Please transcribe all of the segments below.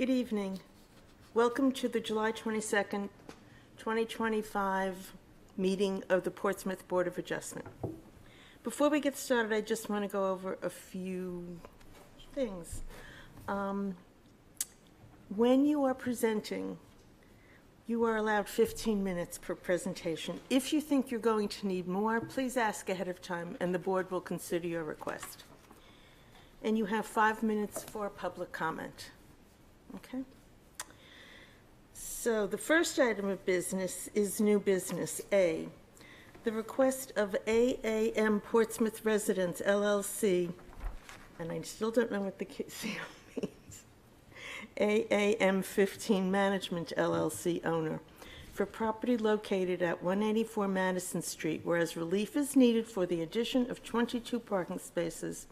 Good evening. Welcome to the July 22nd, 2025 meeting of the Portsmouth Board of Adjustment. Before we get started, I just want to go over a few things. When you are presenting, you are allowed 15 minutes per presentation. If you think you're going to need more, please ask ahead of time and the board will consider your request. And you have 5 minutes for public comment. Okay. So the first item of business is new business A. The request of AAM Portsmouth Residence LLC, and I still don't know what the CO means, AAM 15 Management LLC owner, for property located at 184 Madison Street, whereas relief is needed for the addition of 22 parking spaces,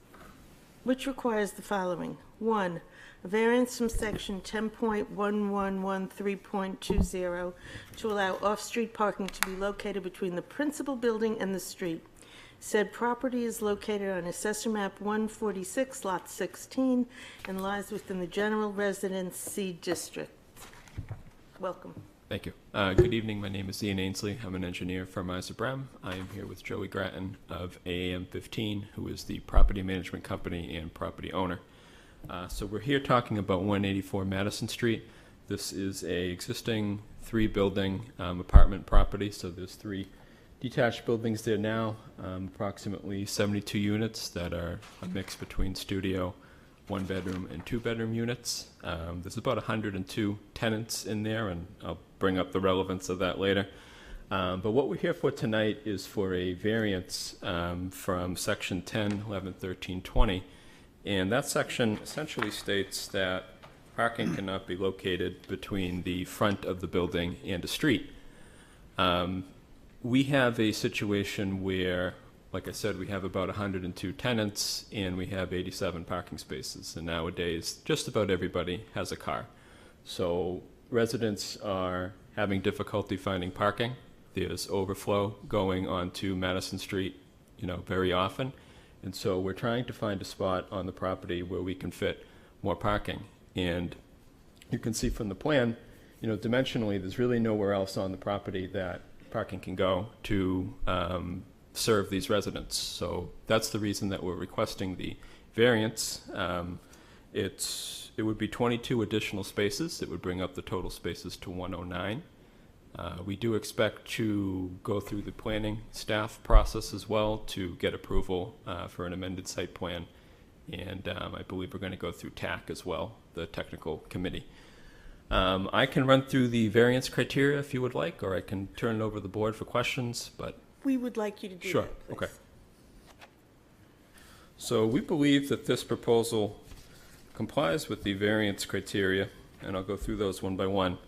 which requires the following. 1, a variance from section 10.1113.20 to allow off-street parking to be located between the principal building and the street. Said property is located on Assessor Map 146, Lot 16, and lies within the General Residence C District. Welcome. Thank you. Good evening. My name is Ian Ainsley. I'm an engineer from Isa Brem. I am here with Joey Gratton of AAM 15, who is the property management company and property owner. So we're here talking about 184 Madison Street. This is a existing 3-building apartment property. So there's 3 detached buildings there now, approximately 72 units that are a mix between studio, 1-bedroom and 2-bedroom units. There's about 102 tenants in there, and I'll bring up the relevance of that later. But what we're here for tonight is for a variance from section 10, 11, 13, 20. And that section essentially states that parking cannot be located between the front of the building and a street. We have a situation where, like I said, we have about 102 tenants and we have 87 parking spaces. And nowadays, just about everybody has a car. So residents are having difficulty finding parking. There's overflow going onto Madison Street, very often. And so we're trying to find a spot on the property where we can fit more parking. And you can see from the plan, dimensionally, there's really nowhere else on the property that parking can go to serve these residents. So that's the reason that we're requesting the variance. It would be 22 additional spaces. It would bring up the total spaces to 109. We do expect to go through the planning staff process as well to get approval for an amended site plan. And I believe we're going to go through TAC as well, the technical committee. I can run through the variance criteria if you would like, or I can turn it over to the board for questions, but... We would like you to do Sure. that, please. Okay. So we believe that this proposal complies with the variance criteria, and I'll go through those one by one.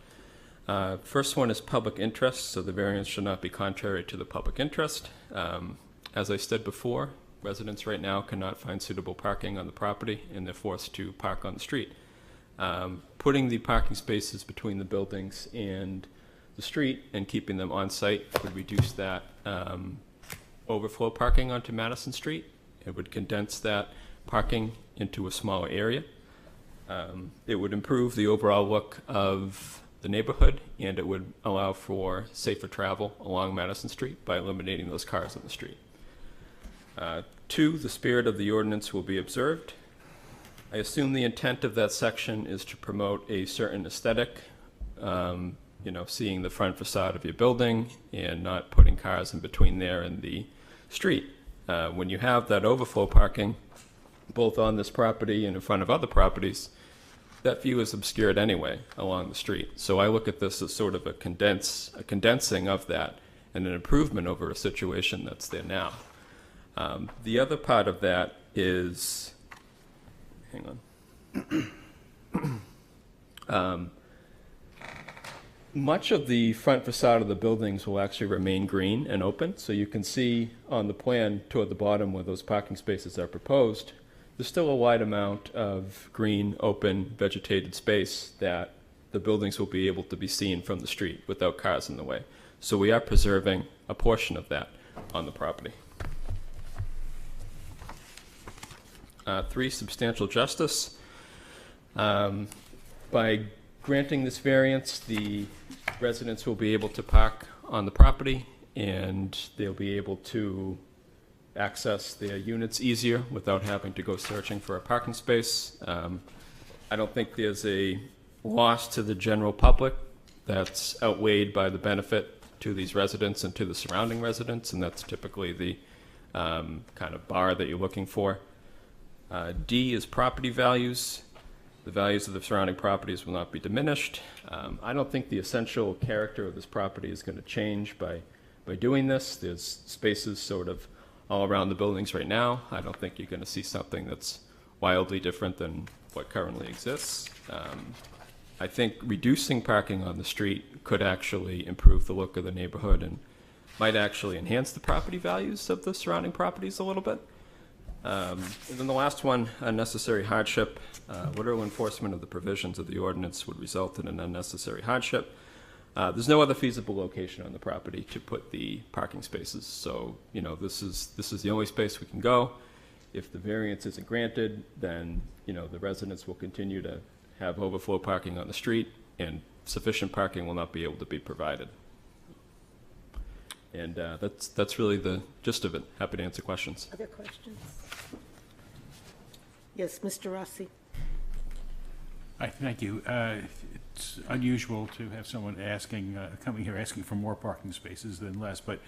First one is public interest, so the variance should not be contrary to the public interest. As I said before, residents right now cannot find suitable parking on the property, and they're forced to park on the street. Putting the parking spaces between the buildings and the street and keeping them on site would reduce that overflow parking onto Madison Street. It would condense that parking into a smaller area. It would improve the overall look of the neighborhood, and it would allow for safer travel along Madison Street by eliminating those cars on the street. 2, the spirit of the ordinance will be observed. I assume the intent of that section is to promote a certain aesthetic, seeing the front facade of your building and not putting cars in between there and the street. When you have that overflow parking, both on this property and in front of other properties, that view is obscured anyway along the street. So I look at this as sort of a condensing of that and an improvement over a situation that's there now. The other part of that is, much of the front facade of the buildings will actually remain green and open. So you can see on the plan toward the bottom where those parking spaces are proposed, there's still a wide amount of green, open, vegetated space that the buildings will be able to be seen from the street without cars in the way. So we are preserving a portion of that on the property. 3, substantial justice. By granting this variance, the residents will be able to park on the property, and they'll be able to access their units easier without having to go searching for a parking space. I don't think there's a loss to the general public that's outweighed by the benefit to these residents and to the surrounding residents, and that's typically the kind of bar that you're looking for. D is property values. The values of the surrounding properties will not be diminished. I don't think the essential character of this property is going to change by doing this. There's spaces sort of all around the buildings right now. I don't think you're going to see something that's wildly different than what currently exists. I think reducing parking on the street could actually improve the look of the neighborhood and might actually enhance the property values of the surrounding properties a little bit. And then the last one, unnecessary hardship. Literal enforcement of the provisions of the ordinance would result in an unnecessary hardship. There's no other feasible location on the property to put the parking spaces. So, you know, this is the only space we can go. If the variance isn't granted, then, you know, the residents will continue to have overflow parking on the street, and sufficient parking will not be able to be provided. And that's really the gist of it. Happy to answer questions. Other questions? Yes, Mr. Rossi. Hi, thank you. It's unusual to have someone coming here asking for more parking spaces than less, but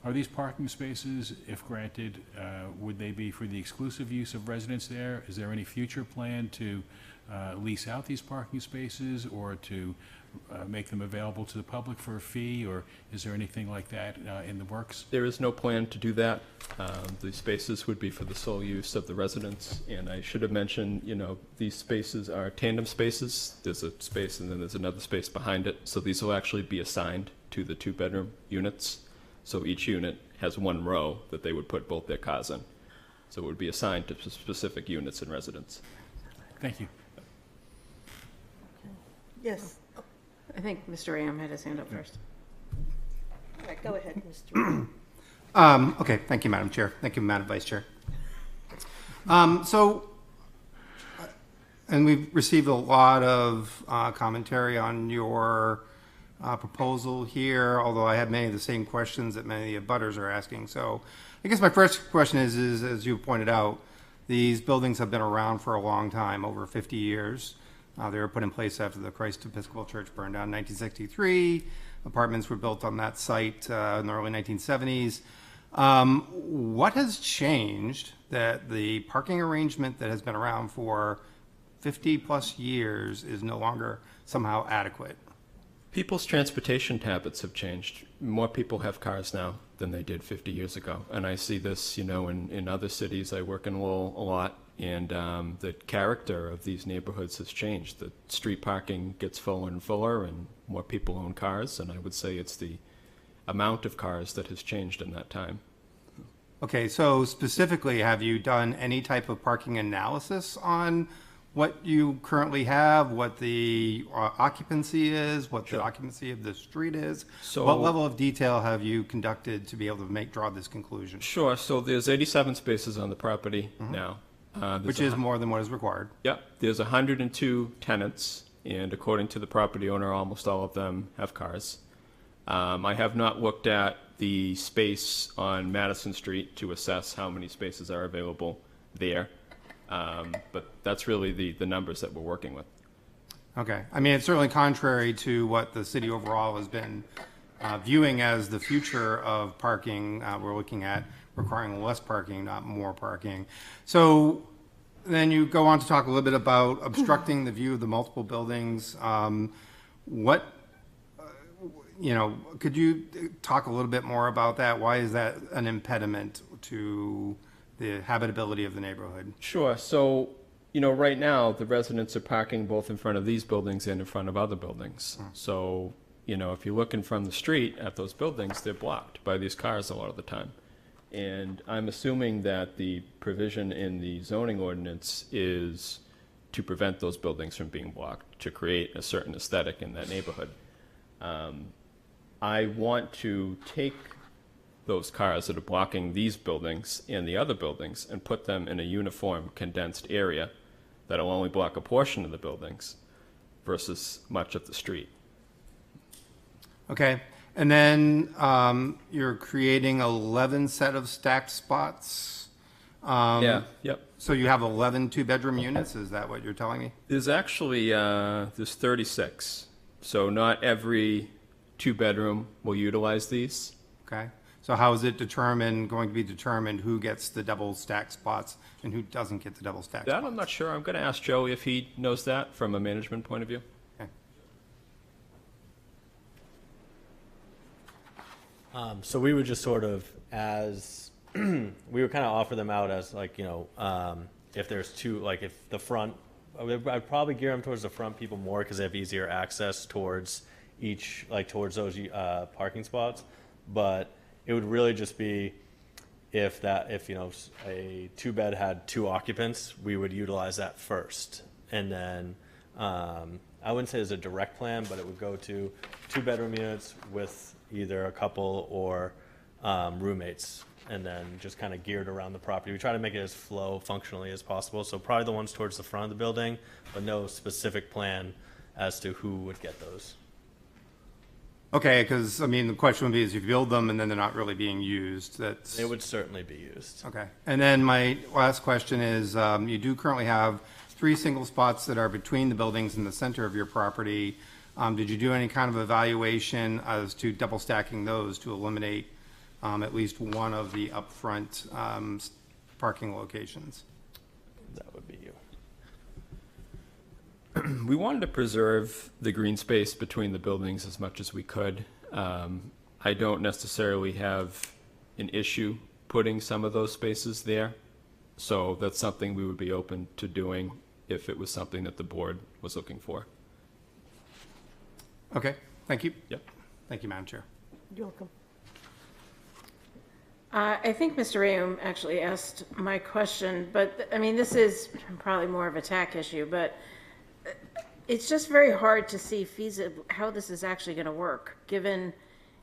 are these parking spaces, if granted, would they be for the exclusive use of residents there? Is there any future plan to lease out these parking spaces, or to make them available to the public for a fee, or is there anything like that in the works? There is no plan to do that. The spaces would be for the sole use of the residents. And I should have mentioned, you know, these spaces are tandem spaces. There's a space and then there's another space behind it. So these will actually be assigned to the two-bedroom units. So each unit has one row that they would put both their cars in. So it would be assigned to specific units and residents. Thank you. Yes. I think Mr. Am had his hand up first. All right, go ahead, Mr. Okay, thank you, Madam Chair. Thank you, Madam Vice Chair. And we've received a lot of commentary on your proposal here, although I had many of the same questions that many of the abutters are asking. So I guess my first question is, as you pointed out, these buildings have been around for a long time, over 50 years. They were put in place after the Christ Episcopal Church burned down in 1963. Apartments were built on that site in the early 1970s. What has changed that the parking arrangement that has been around for 50 plus years is no longer somehow adequate? People's transportation habits have changed. More people have cars now than they did 50 years ago. And I see this, you know, in other cities. I work in Lowell a lot. And the character of these neighborhoods has changed. The street parking gets fuller and fuller, and more people own cars. And I would say it's the amount of cars that has changed in that time. Okay, so specifically, have you done any type of parking analysis on what you currently have, what the occupancy is, what the occupancy of the street is? So, what level of detail have you conducted to be able to draw this conclusion? Sure. So there's 87 spaces on the property now. Which is more than what is required. Yep. There's 102 tenants, and according to the property owner, almost all of them have cars. I have not looked at the space on Madison Street to assess how many spaces are available there, but that's really the numbers that we're working with. Okay. I mean, it's certainly contrary to what the city overall has been viewing as the future of parking. We're looking at requiring less parking, not more parking. So then you go on to talk a little bit about obstructing the view of the multiple buildings. Could you talk a little bit more about that? Why is that an impediment to the habitability of the neighborhood? Sure. So, you know, right now the residents are parking both in front of these buildings and in front of other buildings. So, you know, if you're looking from the street at those buildings, they're blocked by these cars a lot of the time. And I'm assuming that the provision in the zoning ordinance is to prevent those buildings from being blocked, to create a certain aesthetic in that neighborhood. I want to take those cars that are blocking these buildings and the other buildings and put them in a uniform condensed area that'll only block a portion of the buildings versus much of the street. Okay, and then you're creating 11 set of stacked spots. Yeah, yep. So you have 11 two-bedroom units, is that what you're telling me? There's actually, there's 36. So not every two-bedroom will utilize these. Okay, so how is it going to be determined who gets the double stacked spots and who doesn't get the double stacked That spots? I'm not sure. I'm going to ask Joey if he knows that from a management point of view. Okay. So we would just sort of, as we would kind of offer them out as like, if there's two, like if the front, I'd probably gear them towards the front people more because they have easier access towards each, like towards those parking spots. But it would really just be if a two bed had two occupants, we would utilize that first. And then I wouldn't say there's a direct plan, but it would go to 2-bedroom units with either a couple or roommates, and then just kind of geared around the property. We try to make it as flow functionally as possible. So probably the ones towards the front of the building, but no specific plan as to who would get those. Okay, because, I mean, the question would be is if you build them and then they're not really being used, that's... It would certainly be used. Okay. And then my last question is, you do currently have 3 single spots that are between the buildings in the center of your property. Did you do any kind of evaluation as to double stacking those to eliminate at least one of the upfront parking locations? That would be you. We wanted to preserve the green space between the buildings as much as we could. I don't necessarily have an issue putting some of those spaces there. So that's something we would be open to doing if it was something that the board was looking for. Okay, thank you. Yep. Thank you, Madam Chair. You're welcome. I think Mr. Rayum actually asked my question, but, I mean, this is probably more of a tack issue, but it's just very hard to see how this is actually going to work, given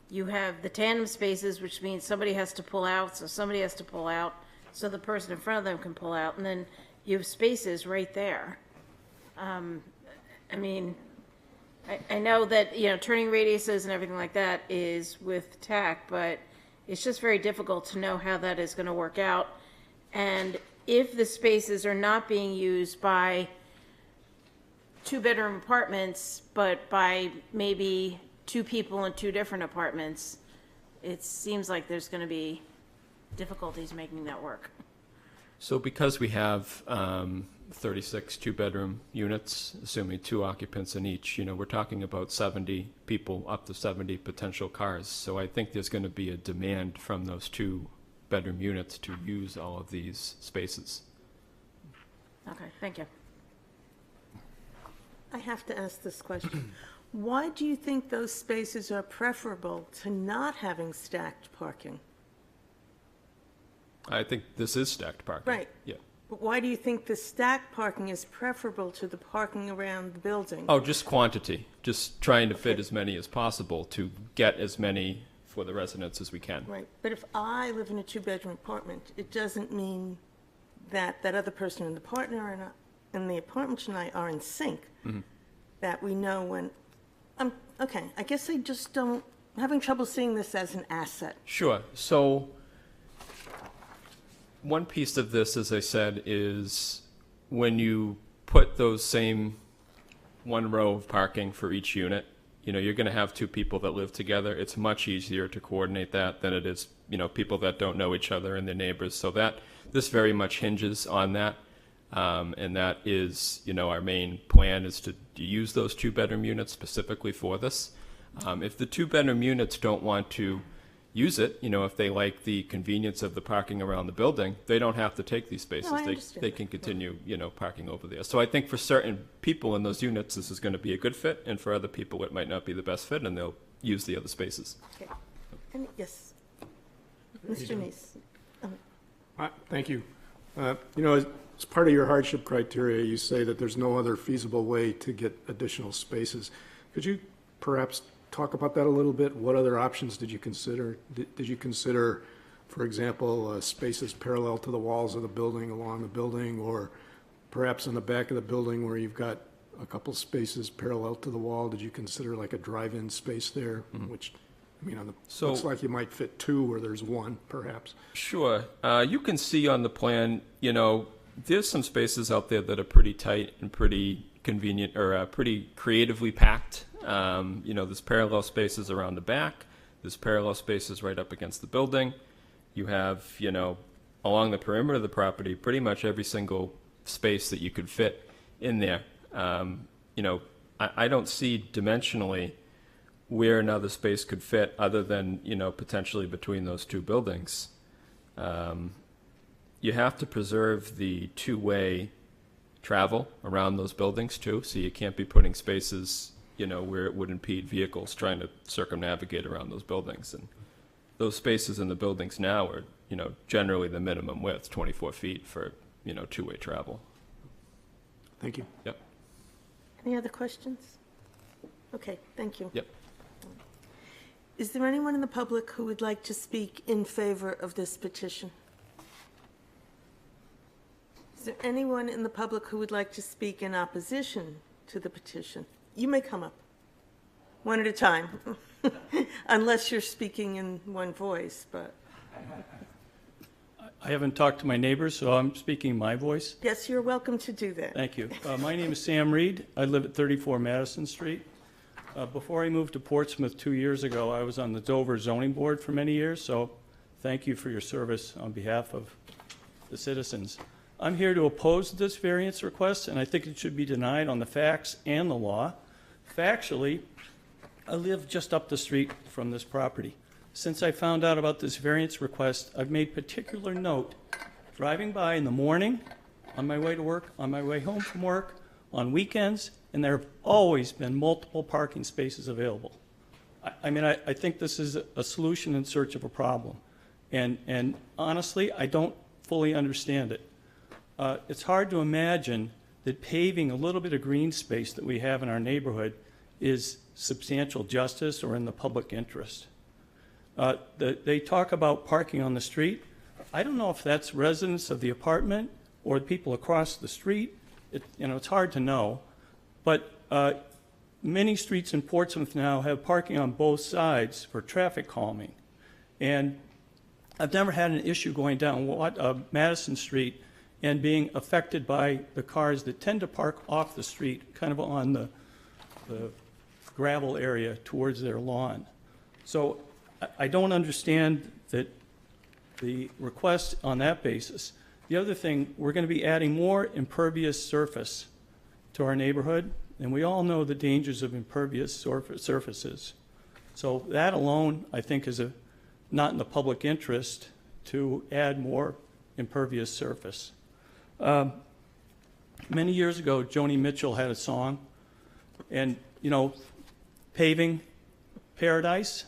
you have the tandem spaces, which means somebody has to pull out, so somebody has to pull out, so the person in front of them can pull out, and then you have spaces right there. I mean, I know that, turning radiuses and everything like that is with TAC, but it's just very difficult to know how that is going to work out. And if the spaces are not being used by 2-bedroom apartments, but by maybe 2 people in 2 different apartments, it seems like there's going to be difficulties making that work. So because we have 36 2-bedroom units, assuming 2 occupants in each, we're talking about 70 people, up to 70 potential cars. So I think there's going to be a demand from those 2-bedroom units to use all of these spaces. Okay, thank you. I have to ask this question. Why do you think those spaces are preferable to not having stacked parking? I think this is stacked parking. Right. Yeah. But why do you think the stacked parking is preferable to the parking around the building? Oh, just quantity. Just trying to fit as many as possible to get as many for the residents as we can. Right, but if I live in a 2-bedroom apartment, it doesn't mean that that other person and the partner in the apartment and I are in sync. Mm-hmm. That we know when, okay, I guess I just don't, I'm having trouble seeing this as an asset. Sure. So one piece of this, as I said, is when you put those same one row of parking for each unit, you're going to have 2 people that live together. It's much easier to coordinate that than it is, people that don't know each other and their neighbors. So this very much hinges on that. And that is, our main plan is to use those 2-bedroom units specifically for this. If the 2-bedroom units don't want to use it, if they like the convenience of the parking around the building, they don't have to take these spaces. No, I understand. They can continue, parking over there. So I think for certain people in those units, this is going to be a good fit, and for other people, it might not be the best fit, and they'll use the other spaces. Okay. And yes, Mr. Neese. Thank you. As part of your hardship criteria, you say that there's no other feasible way to get additional spaces. Could you perhaps talk about that a little bit? What other options did you consider? Did you consider, for example, spaces parallel to the walls of the building, along the building, or perhaps in the back of the building where you've got a couple spaces parallel to the wall, did you consider like a drive-in space there? Which, I mean, So- looks like you might fit two where there's one, perhaps. Sure. You can see on the plan, there's some spaces out there that are pretty tight and pretty convenient, or pretty creatively packed. There's parallel spaces around the back. There's parallel spaces right up against the building. You have, along the perimeter of the property, pretty much every single space that you could fit in there. I don't see dimensionally where another space could fit other than, potentially between those two buildings. You have to preserve the two-way travel around those buildings too, so you can't be putting spaces, where it would impede vehicles trying to circumnavigate around those buildings. And those spaces in the buildings now are, generally the minimum width, 24 feet for, two-way travel. Thank you. Yep. Any other questions? Okay, thank you. Yep. Is there anyone in the public who would like to speak in favor of this petition? Is there anyone in the public who would like to speak in opposition to the petition? You may come up, one at a time, unless you're speaking in one voice, but I haven't talked to my neighbors, so I'm speaking my voice. yes, you're welcome to do that. Thank you. My name is Sam Reed. I live at 34 Madison Street. Before I moved to Portsmouth 2 years ago, I was on the Dover Zoning Board for many years, so thank you for your service on behalf of the citizens. I'm here to oppose this variance request, and I think it should be denied on the facts and the law. Factually, I live just up the street from this property. Since I found out about this variance request, I've made particular note, driving by in the morning, on my way to work, on my way home from work, on weekends, and there have always been multiple parking spaces available. I think this is a solution in search of a problem. And honestly, I don't fully understand it. It's hard to imagine that paving a little bit of green space that we have in our neighborhood is substantial justice or in the public interest. They talk about parking on the street. I don't know if that's residents of the apartment or the people across the street. It's hard to know. But many streets in Portsmouth now have parking on both sides for traffic calming. And I've never had an issue going down Madison Street and being affected by the cars that tend to park off the street, kind of on the gravel area towards their lawn. So I don't understand that the request on that basis. The other thing, we're going to be adding more impervious surface to our neighborhood, and we all know the dangers of impervious surfaces. So that alone, I think, is not in the public interest to add more impervious surface. Many years ago, Joni Mitchell had a song, and, paving paradise.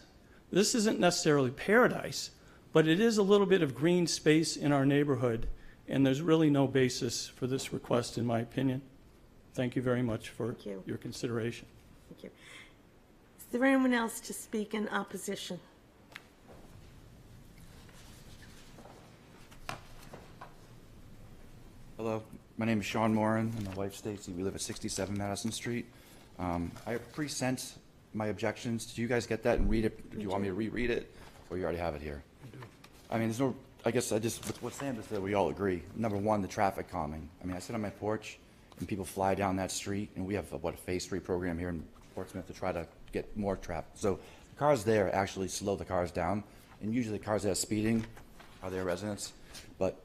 This isn't necessarily paradise, but it is a little bit of green space in our neighborhood, and there's really no basis for this request, in my opinion. Thank you very much for your consideration. Thank you. Is there anyone else to speak in opposition? Hello, my name is Sean Moran, and my wife Stacy. We live at 67 Madison Street. I present my objections. Do you guys get that and read it? Do you want me to reread it, or you already have it here? I mean, with what Sam just said, we all agree. Number one, the traffic calming. I mean, I sit on my porch, and people fly down that street, and we have a Phase 3 program here in Portsmouth to try to get more traffic. So the cars there actually slow the cars down, and usually the cars that are speeding are their residents, but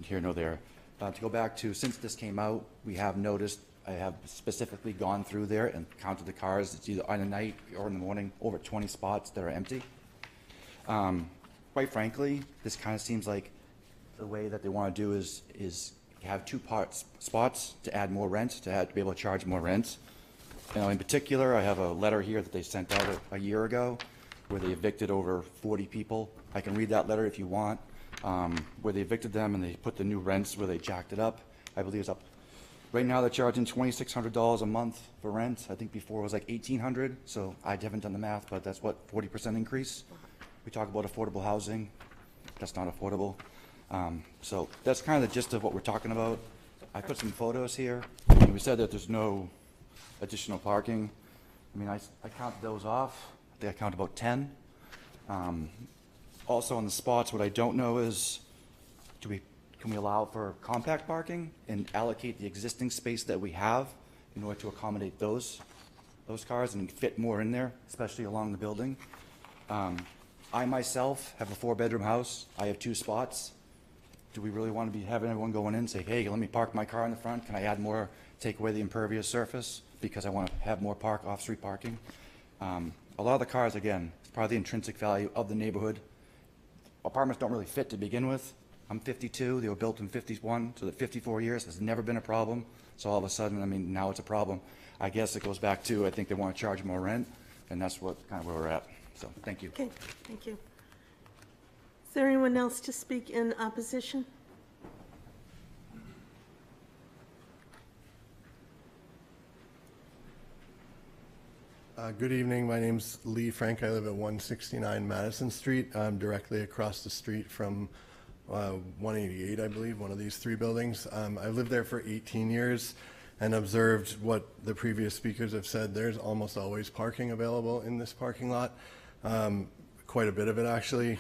here nor there. To go back to, since this came out, we have noticed, I have specifically gone through there and counted the cars. It's either on the night or in the morning, over 20 spots that are empty. Quite frankly, this kind of seems like the way that they want to do is have two spots to add more rent, to be able to charge more rent. In particular, I have a letter here that they sent out a year ago where they evicted over 40 people. I can read that letter if you want. Where they evicted them and they put the new rents where they jacked it up. I believe it's up. Right now they're charging $2,600 a month for rent. I think before it was like $1,800. So I haven't done the math, but that's what, 40% increase. We talk about affordable housing. That's not affordable. So that's kind of the gist of what we're talking about. I put some photos here, and we said that there's no additional parking. I mean, I counted those off. I think I counted about 10. Also on the spots, what I don't know is, can we allow for compact parking and allocate the existing space that we have in order to accommodate those cars and fit more in there, especially along the building? I myself have a 4-bedroom house. I have 2 spots. Do we really want to be having everyone going in and say, hey, let me park my car in the front? Can I add more, take away the impervious surface because I want to have more off-street parking? A lot of the cars, again, it's part of the intrinsic value of the neighborhood. Apartments don't really fit to begin with. I'm 52, they were built in 51, so that 54 years has never been a problem. So all of a sudden, I mean, now it's a problem. I guess it goes back to, I think they want to charge more rent, and that's what kind of where we're at. So, thank you. Okay, thank you. Is there anyone else to speak in opposition? Good evening. My name's Lee Frank. I live at 169 Madison Street. I'm directly across the street from 188, I believe, one of these 3 buildings. I've lived there for 18 years and observed what the previous speakers have said. There's almost always parking available in this parking lot, quite a bit of it actually.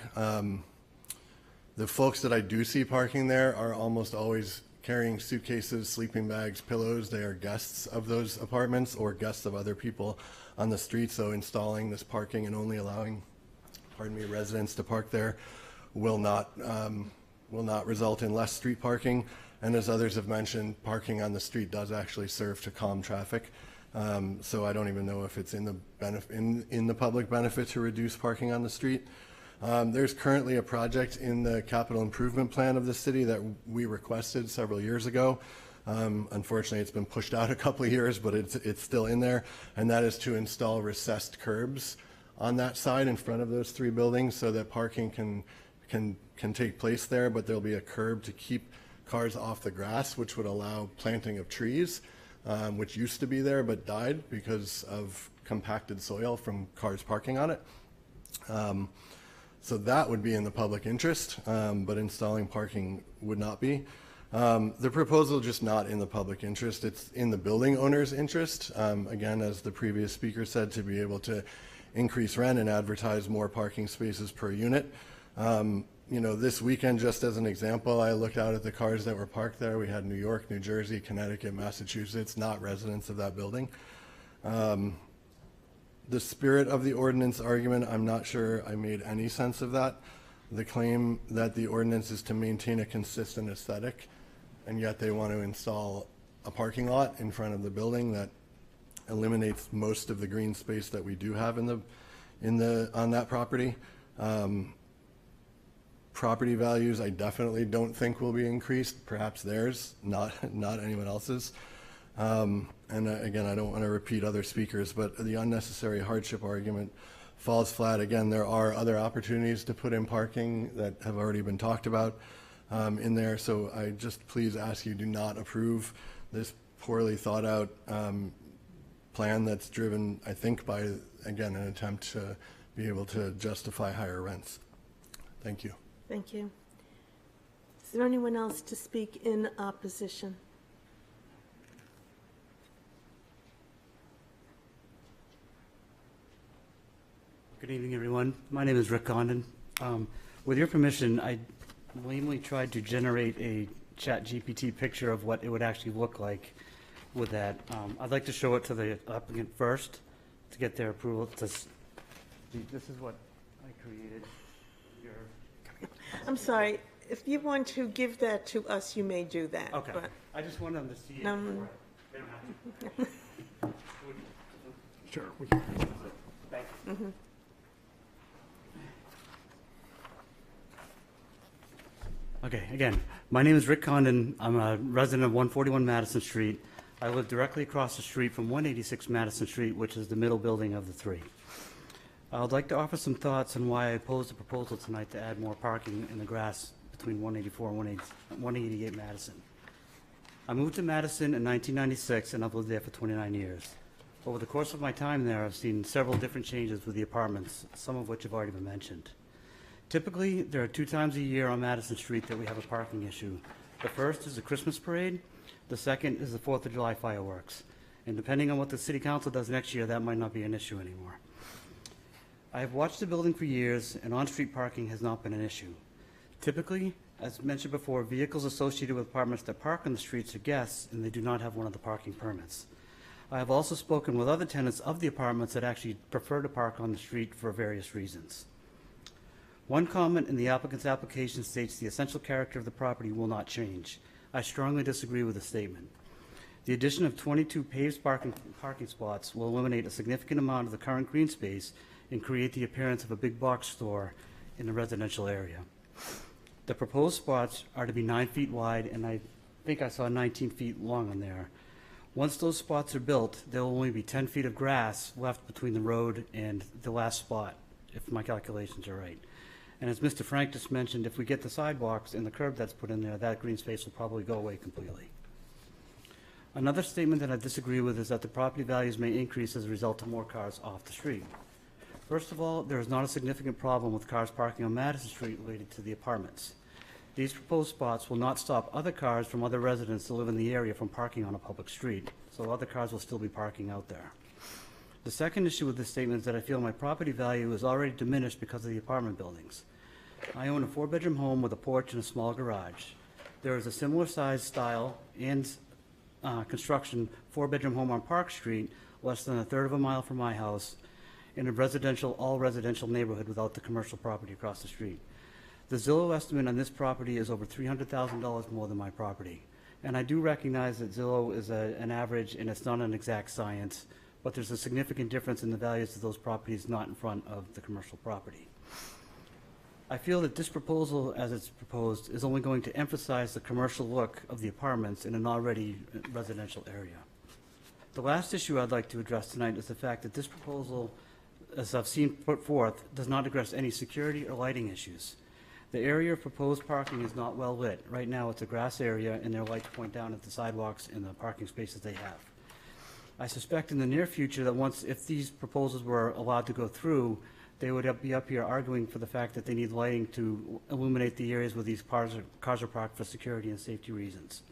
The folks that I do see parking there are almost always carrying suitcases, sleeping bags, pillows. They are guests of those apartments or guests of other people on the street. So installing this parking and only allowing, residents to park there will not result in less street parking. And as others have mentioned, parking on the street does actually serve to calm traffic. So I don't even know if it's in the public benefit to reduce parking on the street. There's currently a project in the capital improvement plan of the city that we requested several years ago. Unfortunately, it's been pushed out a couple of years, but it's still in there, and that is to install recessed curbs on that side in front of those 3 buildings so that parking can take place there, but there'll be a curb to keep cars off the grass, which would allow planting of trees, which used to be there but died because of compacted soil from cars parking on it. So that would be in the public interest, but installing parking would not be. The proposal just not in the public interest. It's in the building owner's interest. Again, as the previous speaker said, to be able to increase rent and advertise more parking spaces per unit. You know, this weekend, just as an example, I looked out at the cars that were parked there. We had New York, New Jersey, Connecticut, Massachusetts, not residents of that building. The spirit of the ordinance argument, I'm not sure I made any sense of that. The claim that the ordinance is to maintain a consistent aesthetic, and yet they want to install a parking lot in front of the building that eliminates most of the green space that we do have on that property. Property values, I definitely don't think will be increased. Perhaps theirs, not anyone else's. And again, I don't want to repeat other speakers, but the unnecessary hardship argument falls flat. Again, there are other opportunities to put in parking that have already been talked about in there. So I just please ask you do not approve this poorly thought out plan that's driven, I think, by, again, an attempt to be able to justify higher rents. Thank you. Thank you. Is there anyone else to speak in opposition? Good evening, everyone. My name is Rick Condon. With your permission, I lamely tried to generate a ChatGPT picture of what it would actually look like with that. I'd like to show it to the applicant first to get their approval. This is what I created. I'm sorry, if you want to give that to us, you may do that. Okay. But I just want them to see it. No. before they don't have to. Sure. We can. Thank you. Okay, again, my name is Rick Condon. I'm a resident of 141 Madison Street. I live directly across the street from 186 Madison Street, which is the middle building of the 3. I would like to offer some thoughts on why I oppose the proposal tonight to add more parking in the grass between 184 and 188 Madison. I moved to Madison in 1996, and I've lived there for 29 years. Over the course of my time there, I've seen several different changes with the apartments, some of which have already been mentioned. Typically, there are 2 times a year on Madison Street that we have a parking issue. The first is the Christmas parade. The second is the 4th of July fireworks. And depending on what the city council does next year, that might not be an issue anymore. I have watched the building for years, and on-street parking has not been an issue. Typically, as mentioned before, vehicles associated with apartments that park on the streets are guests, and they do not have one of the parking permits. I have also spoken with other tenants of the apartments that actually prefer to park on the street for various reasons. One comment in the applicant's application states the essential character of the property will not change. I strongly disagree with the statement. The addition of 22 paved parking spots will eliminate a significant amount of the current green space and create the appearance of a big box store in the residential area. The proposed spots are to be 9 feet wide, and I think I saw 19 feet long on there. Once those spots are built, there will only be 10 feet of grass left between the road and the last spot, if my calculations are right. And as Mr. Frank just mentioned, if we get the sidewalks and the curb that's put in there, that green space will probably go away completely. Another statement that I disagree with is that the property values may increase as a result of more cars off the street. First of all, there is not a significant problem with cars parking on Madison Street related to the apartments. These proposed spots will not stop other cars from other residents that live in the area from parking on a public street, so other cars will still be parking out there. The second issue with this statement is that I feel my property value is already diminished because of the apartment buildings. I own a 4-bedroom home with a porch and a small garage. There is a similar size, style, and construction 4-bedroom home on Park Street, less than a third of a mile from my house, in a all residential neighborhood without the commercial property across the street. The Zillow estimate on this property is over $300,000 more than my property. And I do recognize that Zillow is an average and it's not an exact science, but there's a significant difference in the values of those properties not in front of the commercial property. I feel that this proposal, as it's proposed, is only going to emphasize the commercial look of the apartments in an already residential area. The last issue I'd like to address tonight is the fact that this proposal, as I've seen put forth, does not address any security or lighting issues. The area of proposed parking is not well lit. Right now, it's a grass area, and their lights point down at the sidewalks and the parking spaces they have. I suspect in the near future that if these proposals were allowed to go through, they would be up here arguing for the fact that they need lighting to illuminate the areas where these cars are parked for security and safety reasons.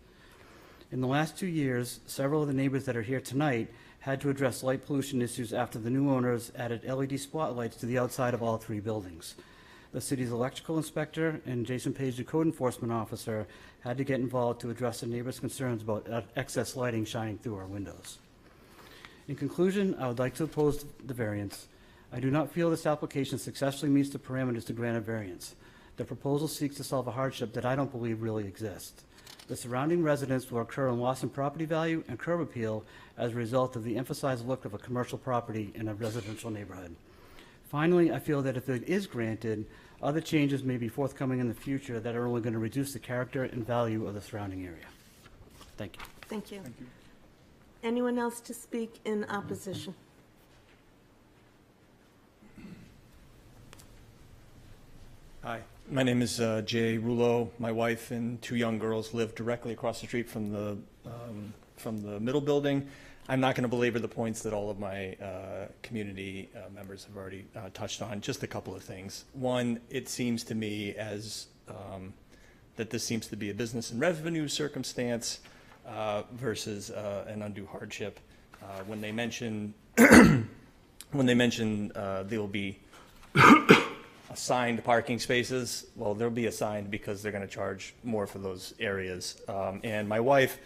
In the last 2 years, several of the neighbors that are here tonight had to address light pollution issues after the new owners added LED spotlights to the outside of all 3 buildings. The city's electrical inspector and Jason Page, the code enforcement officer, had to get involved to address the neighbors' concerns about excess lighting shining through our windows. In conclusion, I would like to oppose the variance. I do not feel this application successfully meets the parameters to grant a variance. The proposal seeks to solve a hardship that I don't believe really exists. The surrounding residents will incur in loss in property value and curb appeal as a result of the emphasized look of a commercial property in a residential neighborhood. Finally, I feel that if it is granted, other changes may be forthcoming in the future that are only going to reduce the character and value of the surrounding area. Thank you. Thank you. Anyone else to speak in opposition? Hi, my name is Jay Rouleau. My wife and 2 young girls live directly across the street from the middle building. I'm not going to belabor the points that all of my community members have already touched on. Just a couple of things. One, it seems to me that this seems to be a business and revenue circumstance versus an undue hardship. When they mention there will be assigned parking spaces, well, they'll be assigned because they're going to charge more for those areas. And my wife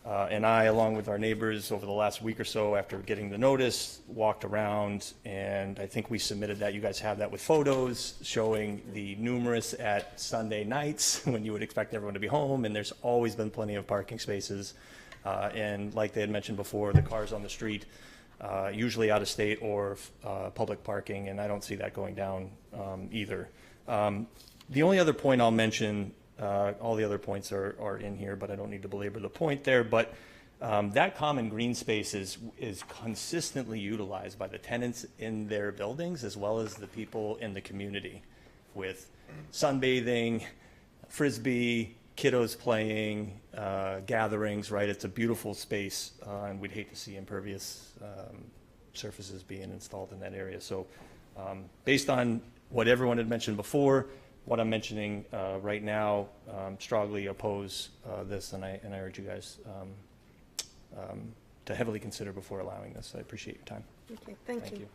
and I, along with our neighbors, over the last week or so after getting the notice, walked around, and I think we submitted that. You guys have that with photos showing the numerous at Sunday nights when you would expect everyone to be home, and there's always been plenty of parking spaces. And like they had mentioned before, the cars on the street, usually out of state or public parking, and I don't see that going down either. The only other point I'll mention, all the other points are in here, but I don't need to belabor the point there, but that common green space is consistently utilized by the tenants in their buildings as well as the people in the community with sunbathing, Frisbee, kiddos playing, gatherings, right? It's a beautiful space, and we'd hate to see impervious surfaces being installed in that area. So based on what everyone had mentioned before, what I'm mentioning right now strongly oppose this, and I urge you guys to heavily consider before allowing this. I appreciate your time. Okay, thank you.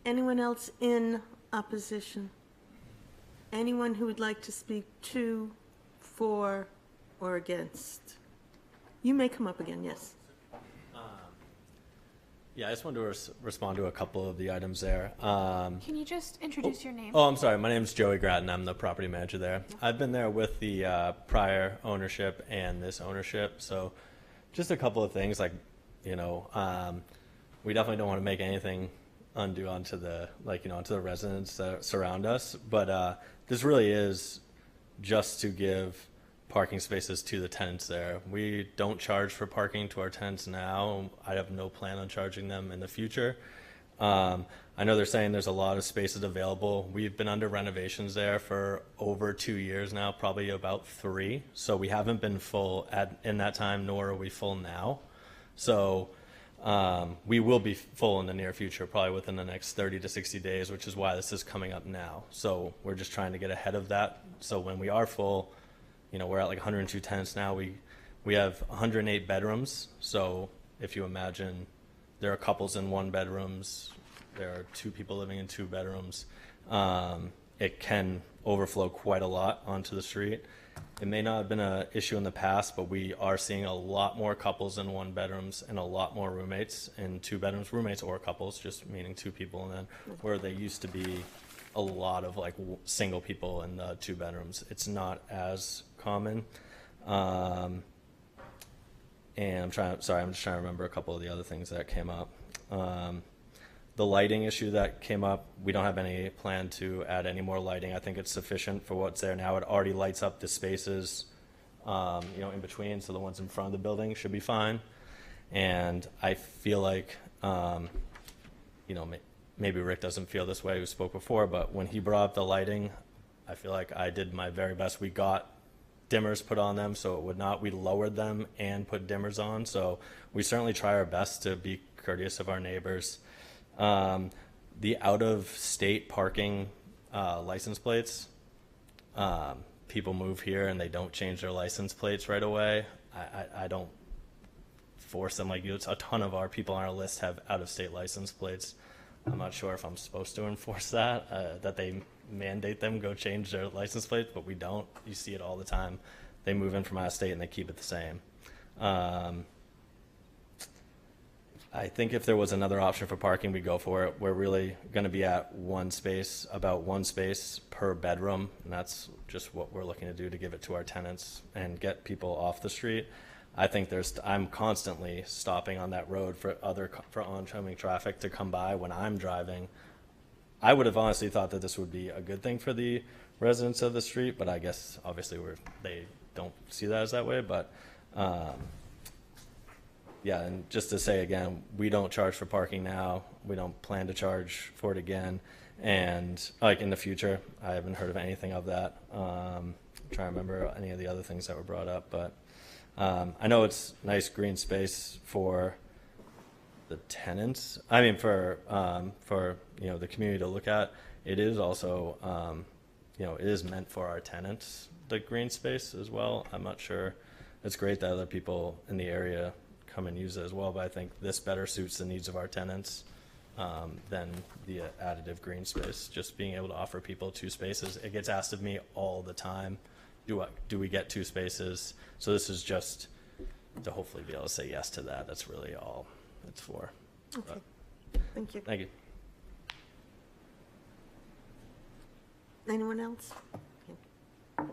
Anyone else in opposition? Anyone who would like to speak to, for, or against? You may come up again, yes. Yeah, I just wanted to respond to a couple of the items there. Can you just introduce your name? Oh, I'm sorry. My name's Joey Grattan. I'm the property manager there. I've been there with the prior ownership and this ownership. So just a couple of things, like, you know, we definitely don't want to make anything undue onto the, like, you know, onto the residents that surround us. But this really is just to give parking spaces to the tenants there. We don't charge for parking to our tenants now. I have no plan on charging them in the future. I know they're saying there's a lot of spaces available. We've been under renovations there for over 2 years now, probably about 3. So we haven't been full in that time, nor are we full now. So we will be full in the near future, probably within the next 30 to 60 days, which is why this is coming up now. So we're just trying to get ahead of that. So when we are full, you know, we're at like 102 tenants now. We have 108 bedrooms. So if you imagine, there are couples in 1 bedrooms. There are 2 people living in 2 bedrooms. It can overflow quite a lot onto the street. It may not have been an issue in the past, but we are seeing a lot more couples in 1 bedrooms and a lot more roommates in 2 bedrooms, roommates or couples, just meaning 2 people. And then where they used to be a lot of like single people in the 2 bedrooms, it's not as common. And I'm just trying to remember a couple of the other things that came up. The lighting issue that came up, we don't have any plan to add any more lighting. I think it's sufficient for what's there now. It already lights up the spaces, you know, in between, so the ones in front of the building should be fine. And I feel like, you know, maybe Rick doesn't feel this way, who spoke before, but when he brought up the lighting, I feel like I did my very best. We got dimmers put on them, so it would not, we lowered them and put dimmers on. So we certainly try our best to be courteous of our neighbors. The out-of-state parking license plates, people move here and they don't change their license plates right away. I don't force them. Like, a ton of our people on our list have out-of-state license plates. I'm not sure if I'm supposed to enforce that, that they mandate them go change their license plates, but we don't. You see it all the time. They move in from out of state and they keep it the same. I think if there was another option for parking, we'd go for it. We're really going to be at 1 space, about 1 space per bedroom, and that's just what we're looking to do to give it to our tenants and get people off the street. I think I'm constantly stopping on that road for oncoming traffic to come by when I'm driving. I would have honestly thought that this would be a good thing for the residents of the street, but I guess obviously they don't see that as that way. But yeah, and just to say again, we don't charge for parking now. We don't plan to charge for it again. And like in the future, I haven't heard of anything of that. I'm trying to remember any of the other things that were brought up, but I know it's nice green space for the tenants. I mean, for you know, the community to look at. It is also you know, it is meant for our tenants, the green space as well. I'm not sure. It's great that other people in the area come and use it as well, but I think this better suits the needs of our tenants than the additive green space. Just being able to offer people 2 spaces. It gets asked of me all the time, do we get 2 spaces? So this is just to hopefully be able to say yes to that. That's really all it's for. Okay, thank you. Thank you. Anyone else? Okay.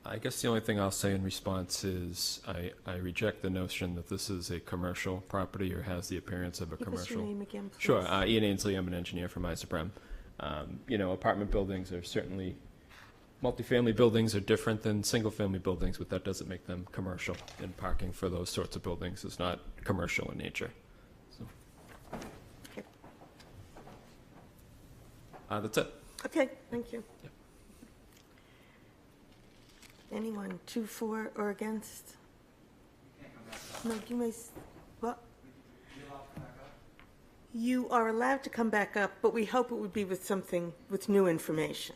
I guess the only thing I'll say in response is I reject the notion that this is a commercial property or has the appearance of a Give us your commercial. name again, please. Sure. Ian Ainsley, I'm an engineer from Isoprem. You know, apartment buildings are certainly, multifamily buildings are different than single-family buildings, but that doesn't make them commercial. And parking for those sorts of buildings is not commercial in nature. So. Okay. That's it. Okay, thank you. Yep. Anyone, 2, 4, or against? No, you may, what? You are allowed to come back up, but we hope it would be with something, with new information.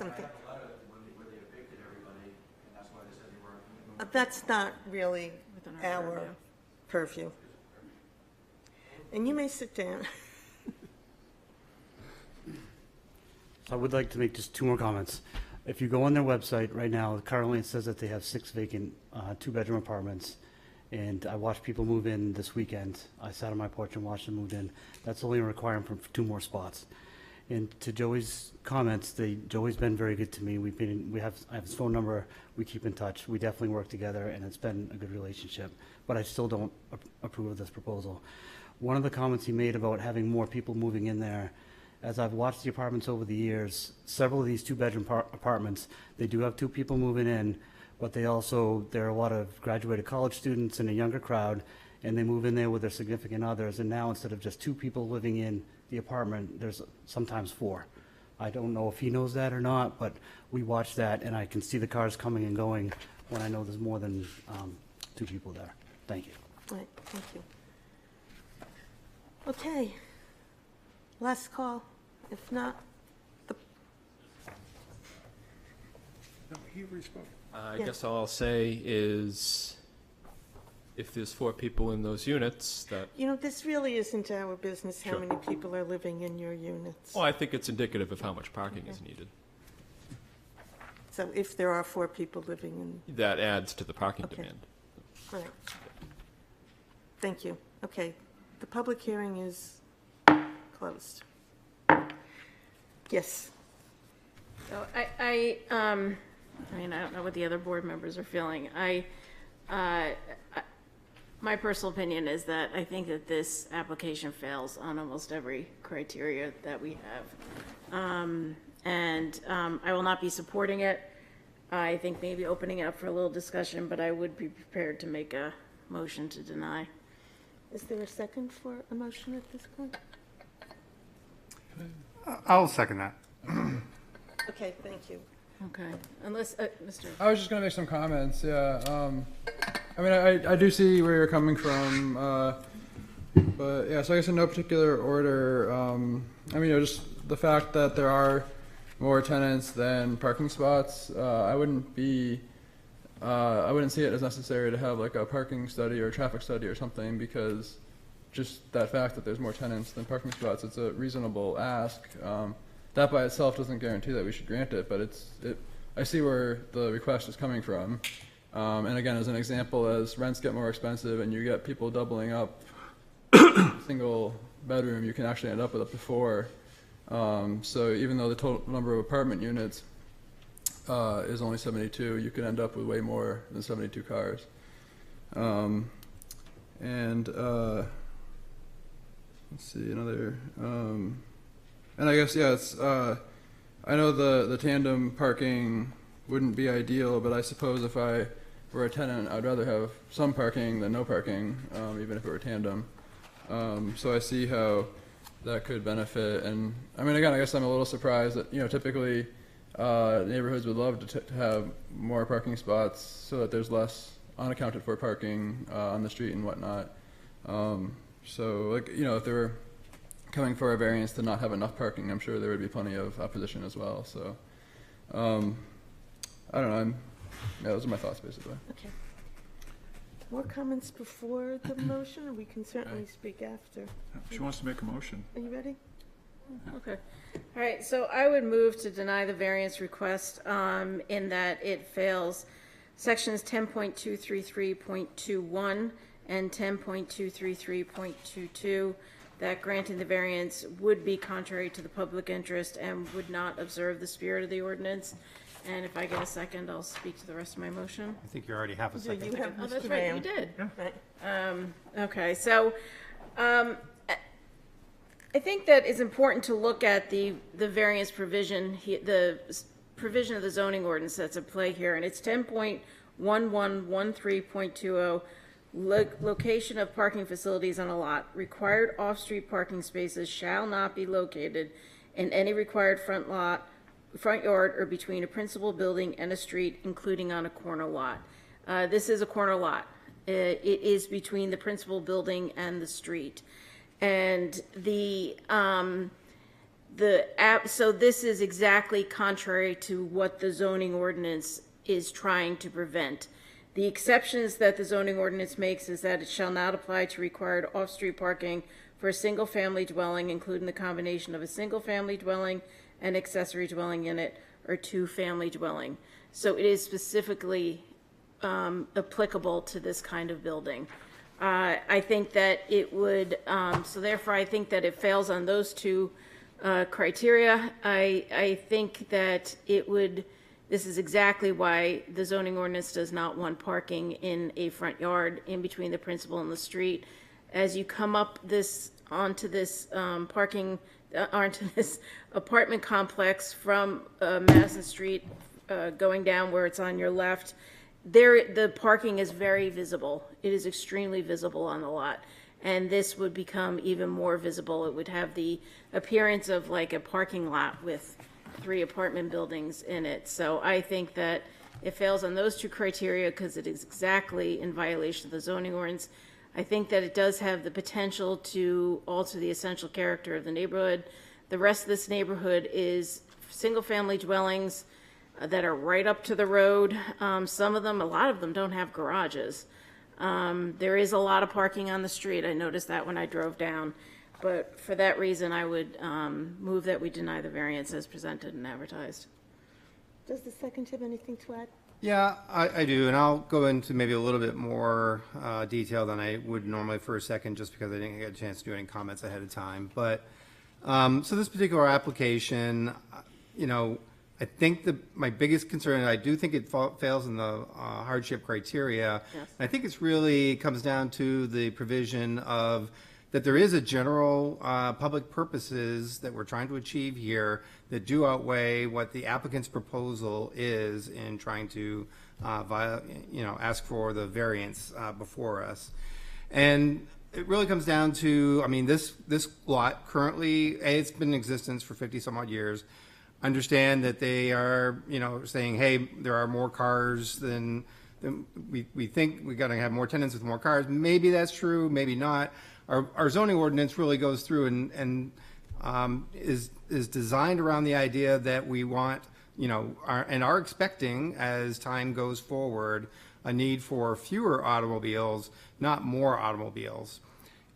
something. That's not really our purview. And you may sit down. So I would like to make just two more comments. If you go on their website right now, currently it says that they have 6 vacant two-bedroom apartments. And I watched people move in this weekend. I sat on my porch and watched them move in. That's only a requirement for 2 more spots. And to Joey's comments, Joey's been very good to me. I have his phone number. We keep in touch. We definitely work together, and it's been a good relationship. But I still don't approve of this proposal. One of the comments he made about having more people moving in there, as I've watched the apartments over the years, several of these two-bedroom apartments, they do have 2 people moving in, but there are a lot of graduated college students and a younger crowd, and they move in there with their significant others, and now instead of just 2 people living in the apartment, there's sometimes 4. I don't know if he knows that or not, but we watch that, and I can see the cars coming and going when I know there's more than 2 people there. Thank you. All right, thank you. Okay, last call. If not, He already spoke. I Yeah. guess all I'll say is, if there's 4 people in those units, that, this really isn't our business, how Sure. many people are living in your units. well, I think it's indicative of how much parking is needed. So if there are 4 people living in, That adds to the parking Okay. demand. all right. Thank you. Okay, the public hearing is closed. Yes. So I mean, I don't know what the other board members are feeling. My personal opinion is that I think that this application fails on almost every criteria that we have. I will not be supporting it. I think maybe opening it up for a little discussion, but I would be prepared to make a motion to deny. Is there a second for a motion at this point? I'll second that. Okay, thank you. Okay, unless, Mr. I was just gonna make some comments. Yeah. I mean, I do see where you're coming from, but yeah. So I guess in no particular order. I mean, just the fact that there are more tenants than parking spots. I wouldn't see it as necessary to have like a parking study or a traffic study or something, because just that fact that there's more tenants than parking spots, it's a reasonable ask. That by itself doesn't guarantee that we should grant it, but I see where the request is coming from. And again, as an example, as rents get more expensive and you get people doubling up single bedroom, you can actually end up with up to 4. So even though the total number of apartment units is only 72, you could end up with way more than 72 cars. Let's see, another, and I guess, yeah, it's, I know the tandem parking wouldn't be ideal, but I suppose if I were a tenant, I'd rather have some parking than no parking, even if it were tandem. So I see how that could benefit. And I mean, again, I guess I'm a little surprised that, typically neighborhoods would love to have more parking spots so that there's less unaccounted for parking on the street and whatnot. So, like, if they were coming for a variance to not have enough parking, I'm sure there would be plenty of opposition as well. So, I don't know. Those are my thoughts, basically. Okay. More comments before the motion, or we can certainly speak after? She wants to make a motion. Are you ready? Okay. All right, so I would move to deny the variance request in that it fails sections 10.233.21 and 10.233.22, that granting the variance would be contrary to the public interest and would not observe the spirit of the ordinance. And if I get a second, I'll speak to the rest of my motion. I think you already have a Do second. you have Oh, that's Mr. right, Graham? you did. Right. Okay, so I think that it's important to look at the variance provision, the provision of the zoning ordinance that's at play here, and it's 10.1113.20, location of parking facilities on a lot. Required off-street parking spaces shall not be located in any required front yard, or between a principal building and a street, including on a corner lot. This is a corner lot. It is between the principal building and the street. And So this is exactly contrary to what the zoning ordinance is trying to prevent. The exceptions that the zoning ordinance makes is that it shall not apply to required off-street parking for a single-family dwelling, including the combination of a single-family dwelling, an accessory dwelling unit, or two-family dwelling. So it is specifically applicable to this kind of building. I think that it would, so therefore I think that it fails on those two criteria. I think that it would, this is exactly why the zoning ordinance does not want parking in a front yard in between the principal and the street. As you come up onto this onto this apartment complex from Madison Street, going down where it's on your left, the parking is very visible. It is extremely visible on the lot. And this would become even more visible. It would have the appearance of like a parking lot with 3 apartment buildings in it. So I think that it fails on those two criteria because it is exactly in violation of the zoning ordinance. I think that it does have the potential to alter the essential character of the neighborhood. The rest of this neighborhood is single-family dwellings that are right up to the road. Some of them, a lot of them don't have garages. There is a lot of parking on the street. I noticed that when I drove down. But for that reason, I would move that we deny the variance as presented and advertised. Does the second have anything to add? Yeah, I do, and I'll go into maybe a little bit more detail than I would normally for a second, just because I didn't get a chance to do any comments ahead of time. But so this particular application, you know, I think my biggest concern, and I do think it fails in the hardship criteria. Yes. I think it's really comes down to the provision of that there is a general public purposes that we're trying to achieve here that do outweigh what the applicant's proposal is in trying to, ask for the variance before us. And it really comes down to, I mean, this lot currently, it's been in existence for 50 some odd years. Understand that they are, saying, hey, there are more cars than we think. We got to have more tenants with more cars. Maybe that's true, maybe not. Our zoning ordinance really goes through and is designed around the idea that we want, are expecting as time goes forward a need for fewer automobiles, not more automobiles.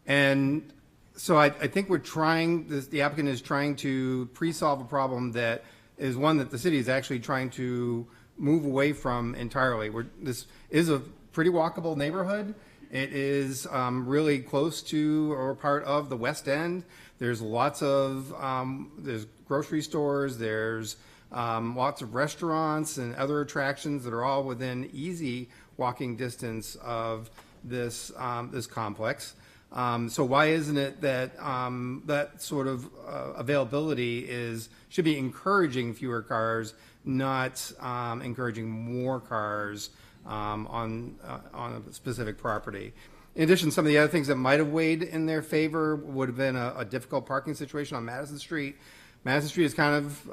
And so I think the applicant is trying to pre-solve a problem that is one that the city is actually trying to move away from entirely. This is a pretty walkable neighborhood. It is really close to or part of the West End. There's lots of, there's grocery stores, there's lots of restaurants and other attractions that are all within easy walking distance of this complex. So why isn't it that that sort of availability should be encouraging fewer cars, not encouraging more cars on a specific property? In addition, some of the other things that might have weighed in their favor would have been a difficult parking situation on Madison Street. Madison Street is kind of,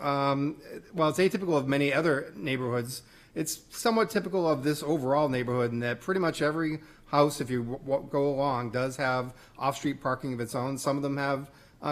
well, it's atypical of many other neighborhoods. It's somewhat typical of this overall neighborhood in that pretty much every house, if you go along, does have off-street parking of its own. Some of them have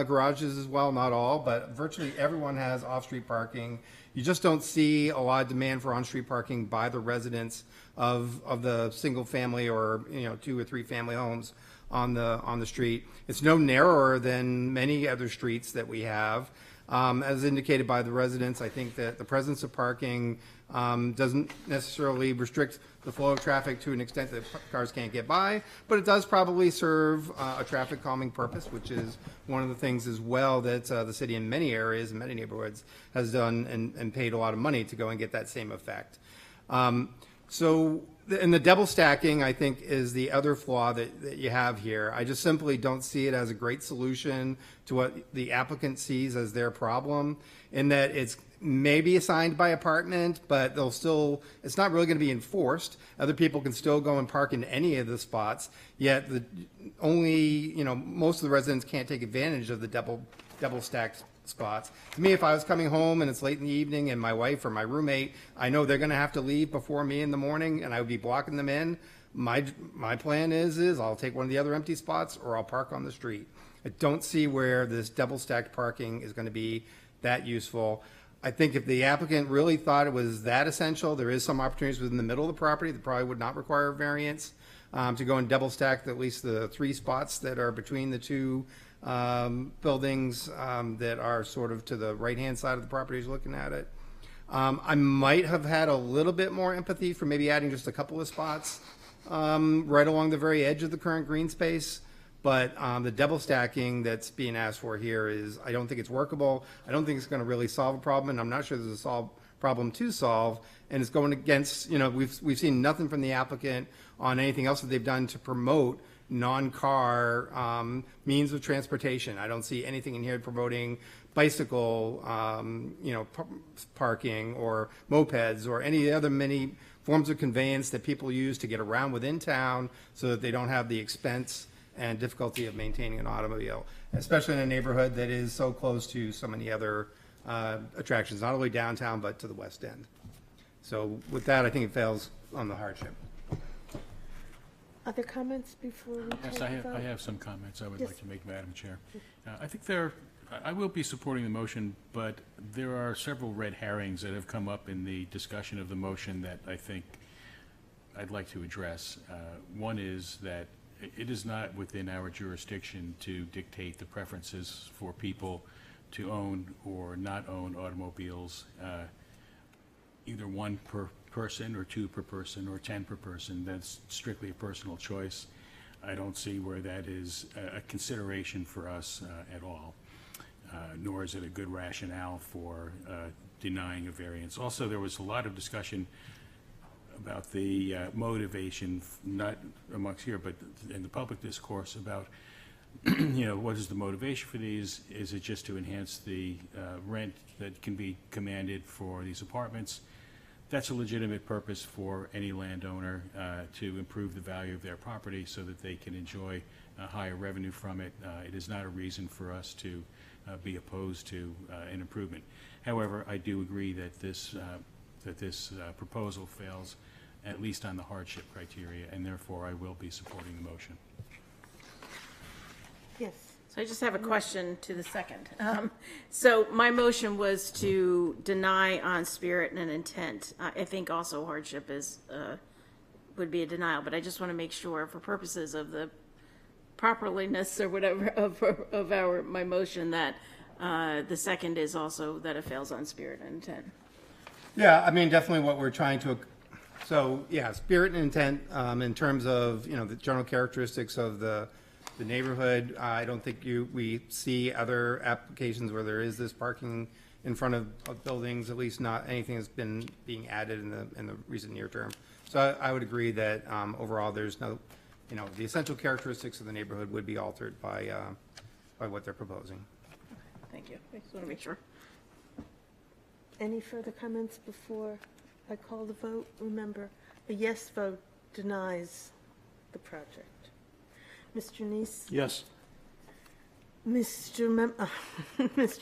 garages as well, not all, but virtually everyone has off-street parking. You just don't see a lot of demand for on-street parking by the residents of the single family or 2 or 3 family homes on the street. It's no narrower than many other streets that we have. As indicated by the residents, I think that the presence of parking doesn't necessarily restrict the flow of traffic to an extent that cars can't get by, but it does probably serve a traffic calming purpose, which is one of the things as well that the city in many areas, in many neighborhoods, has done and paid a lot of money to go and get that same effect. And the double stacking, I think, is the other flaw that you have here. I just simply don't see it as a great solution to what the applicant sees as their problem, in that it's maybe assigned by apartment, but it's not really going to be enforced. Other people can still go and park in any of the spots, yet most of the residents can't take advantage of the double stacked spots. To me, if I was coming home and it's late in the evening and my wife or my roommate, I know they're going to have to leave before me in the morning and I would be blocking them in. My plan is I'll take one of the other empty spots or I'll park on the street. I don't see where this double-stacked parking is going to be that useful. I think if the applicant really thought it was that essential, there is some opportunities within the middle of the property that probably would not require variance to go and double stack at least the 3 spots that are between the 2 buildings that are sort of to the right-hand side of the property as you're looking at it. I might have had a little bit more empathy for maybe adding just a couple of spots right along the very edge of the current green space. But the double stacking that's being asked for here is, I don't think it's workable. I don't think it's going to really solve a problem, and I'm not sure there's a problem to solve. And it's going against, we've seen nothing from the applicant on anything else that they've done to promote non-car means of transportation. I don't see anything in here promoting bicycle, parking or mopeds or any other many forms of conveyance that people use to get around within town so that they don't have the expense and difficulty of maintaining an automobile, especially in a neighborhood that is so close to so many other attractions, not only downtown, but to the west end. So with that, I think it fails on the hardship. Other comments before we take Yes, the I vote? have some comments I would Yes. like to make, Madam Chair. I think I will be supporting the motion, but there are several red herrings that have come up in the discussion of the motion that I think I'd like to address. One is that it is not within our jurisdiction to dictate the preferences for people to own or not own automobiles, either 1 per person or 2 per person or 10 per person. That's strictly a personal choice. I don't see where that is a consideration for us at all, nor is it a good rationale for denying a variance. Also, there was a lot of discussion about the motivation, not amongst here, but in the public discourse about, what is the motivation for these? Is it just to enhance the rent that can be commanded for these apartments? That's a legitimate purpose for any landowner to improve the value of their property so that they can enjoy higher revenue from it. It is not a reason for us to be opposed to an improvement. However, I do agree that this proposal fails at least on the hardship criteria, and therefore I will be supporting the motion. Yes. So I just have a question to the second. So my motion was to deny on spirit and intent. I think also hardship would be a denial, but I just want to make sure for purposes of the properliness or whatever of my motion that the second is also that it fails on spirit and intent. Yeah, I mean, definitely what we're trying to, so yeah, spirit and intent in terms of, the general characteristics of the neighborhood. I don't think we see other applications where there is this parking in front of buildings, at least not anything that's been being added in the recent near term. So I would agree that overall there's no, the essential characteristics of the neighborhood would be altered by what they're proposing. Thank you. I just want to make sure. Any further comments before I call the vote? Remember, a yes vote denies the project. Mr. Neese? Yes. Mr.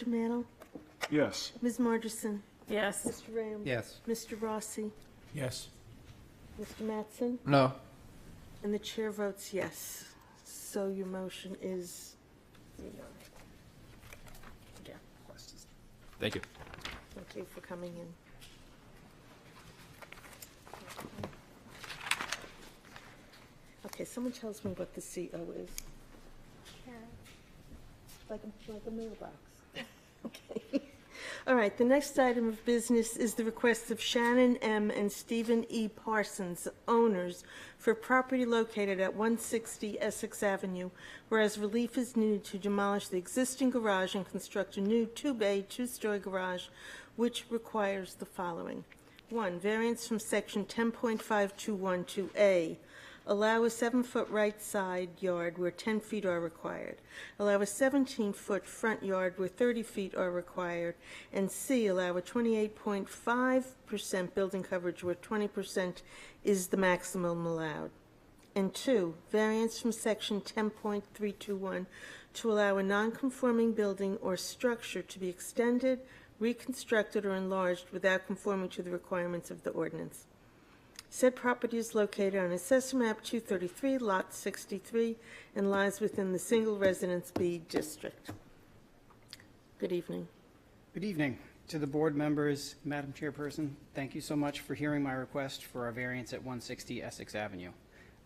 Mantle? Yes. Ms. Margerson? Yes. Mr. Ram? Yes. Mr. Rossi? Yes. Mr. Mattson? No. And the chair votes yes. So your motion is denied. Yeah. Thank you. Thank you for coming in. Okay, someone tells me what the CO is. Like a mailbox. Okay. All right, the next item of business is the request of Shannon M. and Stephen E. Parsons, owners, for property located at 160 Essex Avenue, whereas relief is needed to demolish the existing garage and construct a new two-bay, two-story garage, which requires the following. 1, variance from section 10.5212A. Allow a 7-foot right side yard where 10 feet are required. Allow a 17-foot front yard where 30 feet are required. And C, allow a 28.5% building coverage where 20% is the maximum allowed. And 2, variance from section 10.321 to allow a non-conforming building or structure to be extended, reconstructed, or enlarged without conforming to the requirements of the ordinance. Said property is located on Assessor Map 233, Lot 63, and lies within the Single Residence B District. Good evening. Good evening to the board members, Madam Chairperson. Thank you so much for hearing my request for our variance at 160 Essex Avenue.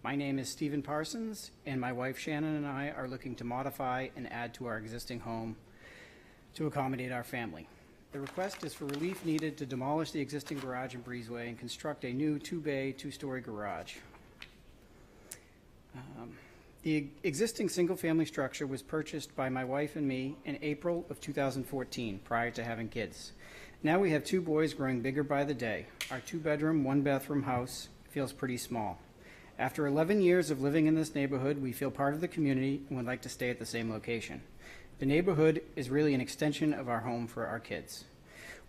My name is Stephen Parsons, and my wife Shannon and I are looking to modify and add to our existing home to accommodate our family. The request is for relief needed to demolish the existing garage and breezeway and construct a new two-bay, two-story garage. The existing single-family structure was purchased by my wife and me in April of 2014, prior to having kids. Now we have two boys growing bigger by the day. Our two-bedroom, one-bathroom house feels pretty small. After 11 years of living in this neighborhood, we feel part of the community and would like to stay at the same location. The neighborhood is really an extension of our home for our kids.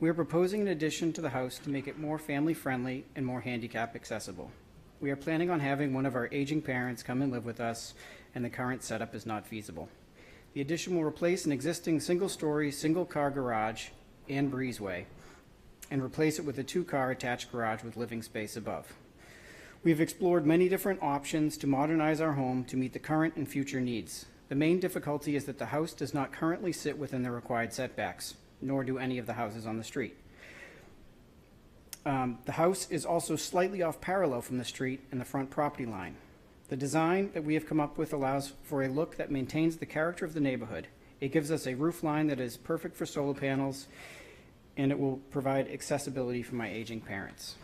We are proposing an addition to the house to make it more family-friendly and more handicap accessible. We are planning on having one of our aging parents come and live with us, and the current setup is not feasible. The addition will replace an existing single-story, single-car garage and breezeway, and replace it with a two-car attached garage with living space above. We've explored many different options to modernize our home to meet the current and future needs. The main difficulty is that the house does not currently sit within the required setbacks, nor do any of the houses on the street. The house is also slightly off parallel from the street and the front property line. The design that we have come up with allows for a look that maintains the character of the neighborhood. It gives us a roof line that is perfect for solar panels, and it will provide accessibility for my aging parents.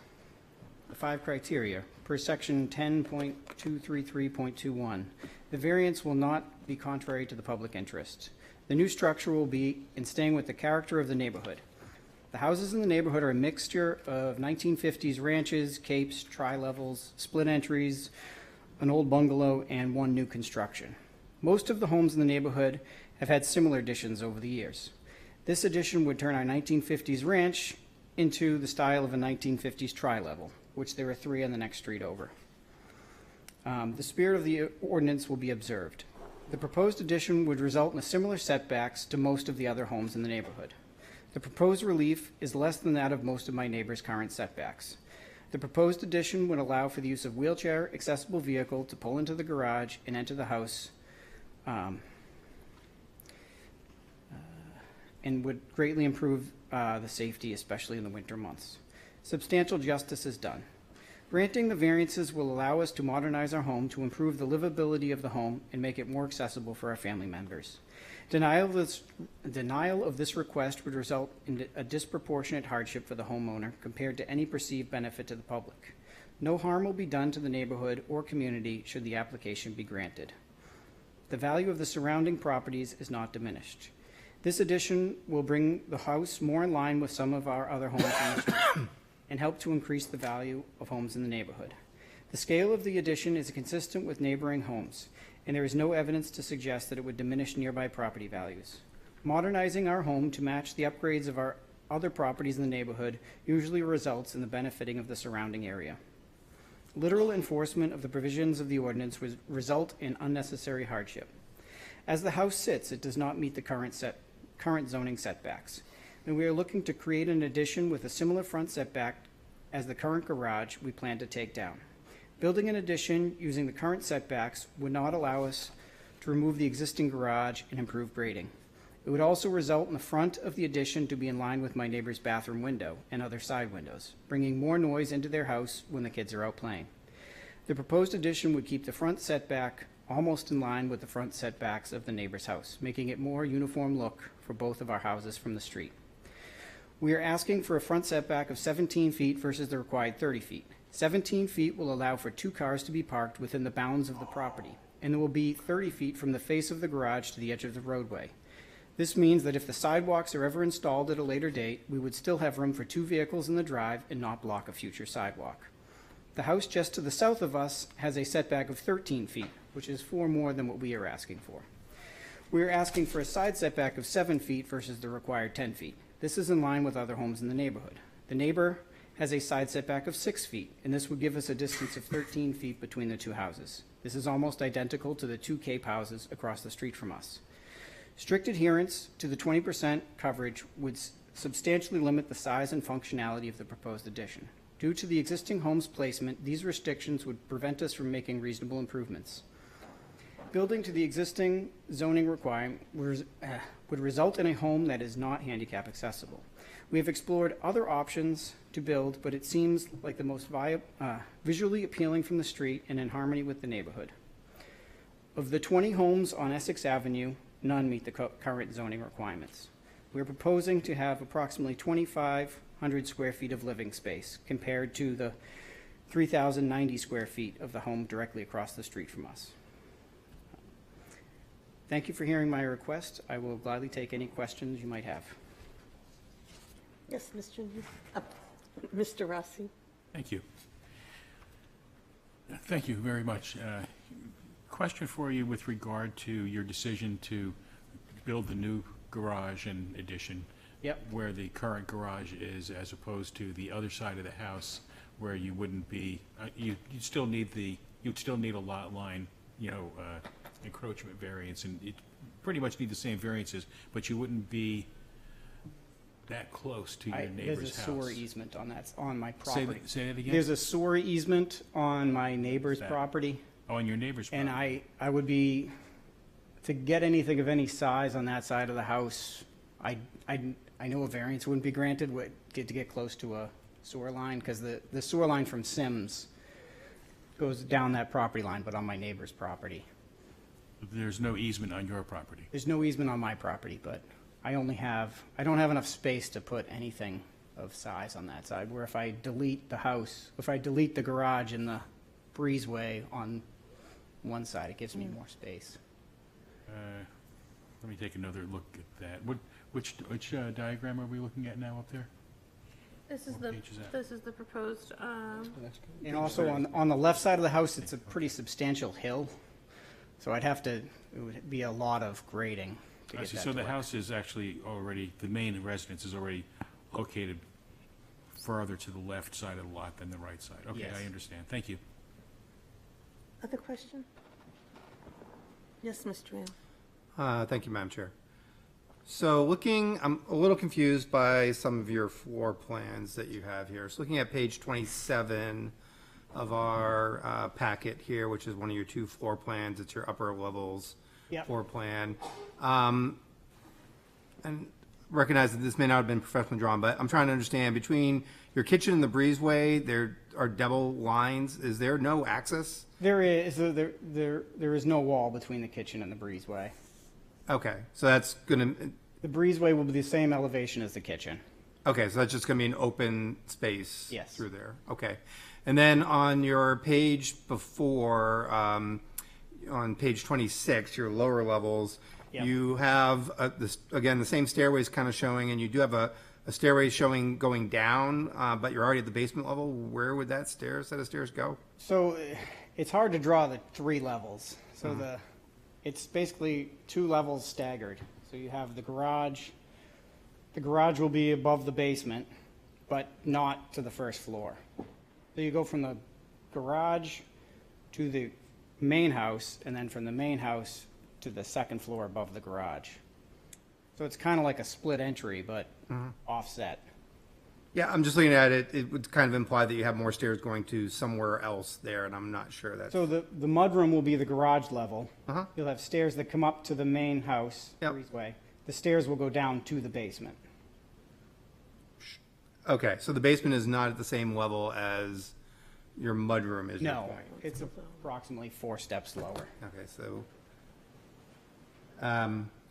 The 5 criteria per section 10.233.21. The variance will not be contrary to the public interest. The new structure will be in staying with the character of the neighborhood. The houses in the neighborhood are a mixture of 1950s ranches, capes, tri-levels, split entries, an old bungalow, and one new construction. Most of the homes in the neighborhood have had similar additions over the years. This addition would turn our 1950s ranch into the style of a 1950s tri-level, which there are 3 on the next street over. The spirit of the ordinance will be observed. The proposed addition would result in similar setbacks to most of the other homes in the neighborhood. The proposed relief is less than that of most of my neighbors' current setbacks. The proposed addition would allow for the use of wheelchair accessible vehicle to pull into the garage and enter the house, and would greatly improve the safety, especially in the winter months. Substantial justice is done. Granting the variances will allow us to modernize our home to improve the livability of the home and make it more accessible for our family members. Denial of this request would result in a disproportionate hardship for the homeowner compared to any perceived benefit to the public. No harm will be done to the neighborhood or community should the application be granted. The value of the surrounding properties is not diminished. This addition will bring the house more in line with some of our other homes on the street and help to increase the value of homes in the neighborhood. The scale of the addition is consistent with neighboring homes, and there is no evidence to suggest that it would diminish nearby property values. Modernizing our home to match the upgrades of our other properties in the neighborhood usually results in the benefiting of the surrounding area. Literal enforcement of the provisions of the ordinance would result in unnecessary hardship. As the house sits, it does not meet the current zoning setbacks, and we are looking to create an addition with a similar front setback as the current garage we plan to take down. Building an addition using the current setbacks would not allow us to remove the existing garage and improve grading. It would also result in the front of the addition to be in line with my neighbor's bathroom window and other side windows, bringing more noise into their house when the kids are out playing. The proposed addition would keep the front setback almost in line with the front setbacks of the neighbor's house, making it more uniform look for both of our houses from the street. We are asking for a front setback of 17 feet versus the required 30 feet. 17 feet will allow for 2 cars to be parked within the bounds of the property, and there will be 30 feet from the face of the garage to the edge of the roadway. This means that if the sidewalks are ever installed at a later date, we would still have room for 2 vehicles in the drive and not block a future sidewalk. The house just to the south of us has a setback of 13 feet, which is 4 more than what we are asking for. We are asking for a side setback of 7 feet versus the required 10 feet. This is in line with other homes in the neighborhood. The neighbor has a side setback of 6 feet, and this would give us a distance of 13 feet between the 2 houses. This is almost identical to the 2 Cape houses across the street from us. Strict adherence to the 20% coverage would substantially limit the size and functionality of the proposed addition. Due to the existing home's placement, these restrictions would prevent us from making reasonable improvements. Building to the existing zoning requirement would result in a home that is not handicap accessible. We have explored other options to build, but it seems like the most visually appealing from the street and in harmony with the neighborhood. Of the 20 homes on Essex Avenue, none meet the current zoning requirements. We're proposing to have approximately 2,500 square feet of living space compared to the 3,090 square feet of the home directly across the street from us. Thank you for hearing my request. I will gladly take any questions you might have. Yes, Mr. Rossi. Thank you. Thank you very much. Question for you with regard to your decision to build the new garage and addition. Yep. Where the current garage is, as opposed to the other side of the house where you wouldn't be, you'd still need a lot line, encroachment variance, and you pretty much need the same variances, but you wouldn't be that close to your neighbor's There's a house. sewer easement on my property. Say that again? There's a sewer easement on my neighbor's property. Oh, on your neighbor's property. And I would be, to get anything of any size on that side of the house, I know a variance wouldn't be granted to get close to a sewer line, because the sewer line from Sims goes down that property line, but on my neighbor's property. There's no easement on your property. There's no easement on my property, but I don't have enough space to put anything of size on that side, where if I delete the house, if I delete the garage and the breezeway on one side, it gives me more space. Let me take another look at that. Which diagram are we looking at now up there? This is What page is that? this is the proposed, And also on the left side of the house, it's a pretty substantial hill, so it would be a lot of grading to I get see. that So to the work. house is actually already, the main residence is already located further to the left side of the lot than the right side. Okay, Yes. I understand. Thank you. Other question? Yes, Mr. Rand. Thank you, Madam Chair. So I'm a little confused by some of your floor plans that you have here. So looking at page 27 of our packet here, which is one of your two floor plans, it's your upper levels Yep. floor plan. And recognize that this may not have been professionally drawn, but I'm trying to understand, between your kitchen and the breezeway, there are double lines. Is there no access? There is no wall between the kitchen and the breezeway. Okay, so that's gonna, The breezeway will be the same elevation as the kitchen. okay, so that's just gonna be an open space Yes. through there. Okay. And then on your page before, on page 26, your lower levels, Yep. you have, again, the same stairways kind of showing, and you do have a stairway showing going down, but you're already at the basement level. Where would that set of stairs go? So it's hard to draw the 3 levels. So it's basically 2 levels staggered. So you have the garage. The garage will be above the basement, but not to the first floor. So you go from the garage to the main house, and then from the main house to the second floor above the garage. So it's kind of like a split entry, but offset. Yeah, I'm just looking at it. It would kind of imply that you have more stairs going to somewhere else there, and I'm not sure that's. So the mudroom will be the garage level. Uh-huh. You'll have stairs that come up to the main house, Yep. breezeway. The stairs will go down to the basement. Okay, so the basement is not at the same level as your mudroom is. your No, point. it's approximately 4 steps lower. Okay, so,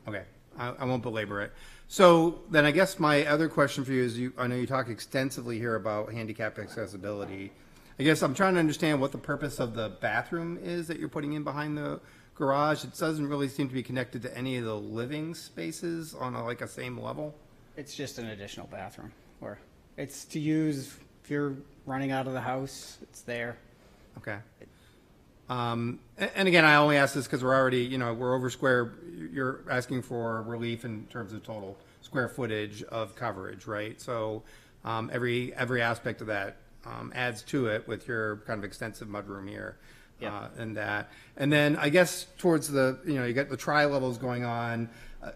okay, I won't belabor it. So then I guess my other question for you is, I know you talk extensively here about handicap accessibility. I guess I'm trying to understand what the purpose of the bathroom is that you're putting in behind the garage. It doesn't really seem to be connected to any of the living spaces on like a same level. It's just an additional bathroom, or it's to use if you're running out of the house, it's there. Okay. And again, I only ask this because we're already, we're over square, you're asking for relief in terms of total square footage of coverage, right? So every aspect of that adds to it with your kind of extensive mudroom here. Yeah. And then I guess towards the, you got the tri-levels going on.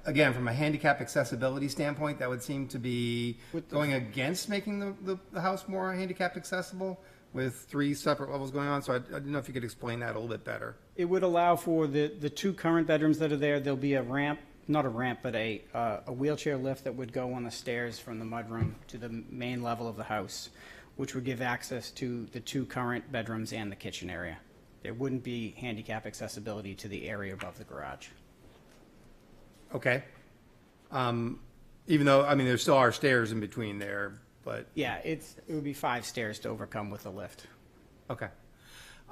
again, from a handicap accessibility standpoint, that would seem to be going against making the house more handicap accessible with 3 separate levels going on. So I didn't know if you could explain that a little bit better. It would allow for the 2 current bedrooms that are there. There'll be a ramp, not a ramp, but a wheelchair lift that would go on the stairs from the mudroom to the main level of the house, which would give access to the 2 current bedrooms and the kitchen area. There wouldn't be handicap accessibility to the area above the garage. Okay. Even though, I mean, there still are stairs in between there, but. Yeah, it would be 5 stairs to overcome with a lift. Okay.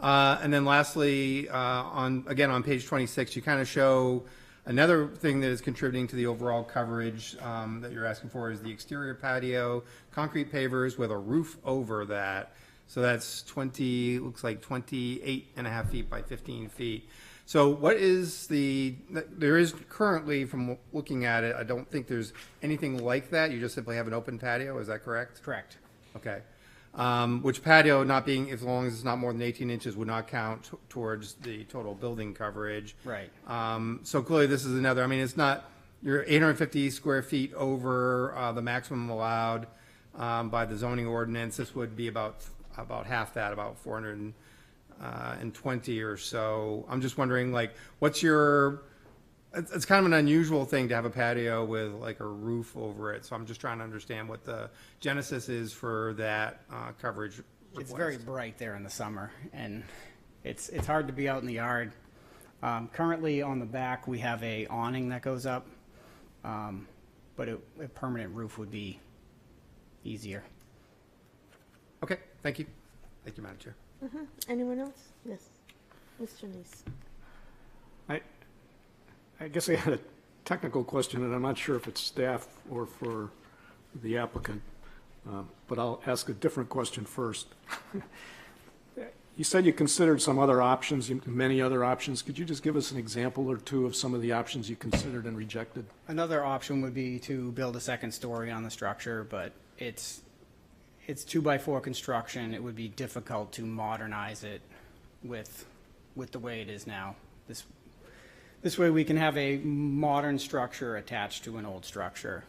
And then lastly, on page 26, you kind of show another thing that is contributing to the overall coverage that you're asking for is the exterior patio, concrete pavers with a roof over that. So that's looks like 28.5 feet by 15 feet. So what is there is currently, from looking at it, I don't think there's anything like that. You just simply have an open patio, is that correct? Correct. Okay. Which patio, not being, as long as it's not more than 18 inches, would not count towards the total building coverage. Right. So clearly this is another, I mean, it's not, you're 850 square feet over the maximum allowed by the zoning ordinance. This would be about half that, about 420 or so. I'm just wondering, like, it's kind of an unusual thing to have a patio with like a roof over it. So I'm just trying to understand what the genesis is for that coverage request. It's very bright there in the summer, and it's hard to be out in the yard. Currently on the back, we have a awning that goes up, but a permanent roof would be easier. Okay, thank you. Thank you, Madam Chair. Anyone else? Yes. Mr. Neese. I guess I had a technical question, and I'm not sure if it's staff or for the applicant, but I'll ask a different question first. You said you considered some other options, many other options. Could you just give us an example or two of some of the options you considered and rejected? Another option would be to build a second story on the structure, but it's 2x4 construction. It would be difficult to modernize it with the way it is now. This way we can have a modern structure attached to an old structure.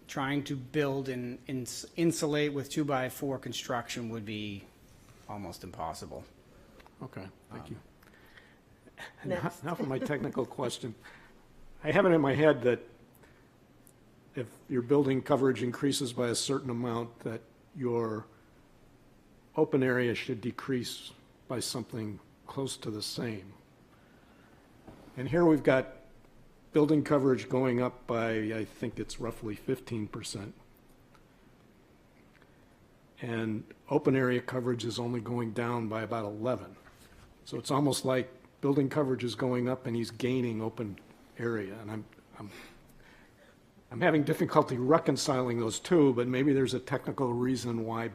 Trying to build and insulate with 2x4 construction would be almost impossible. Okay, thank you. Now for my technical question. I have it in my head that if your building coverage increases by a certain amount, that your open area should decrease by something close to the same. And here we've got building coverage going up by, I think it's roughly 15%. And open area coverage is only going down by about 11. So it's almost like building coverage is going up and he's gaining open area. And I'm having difficulty reconciling those two, but maybe there's a technical reason why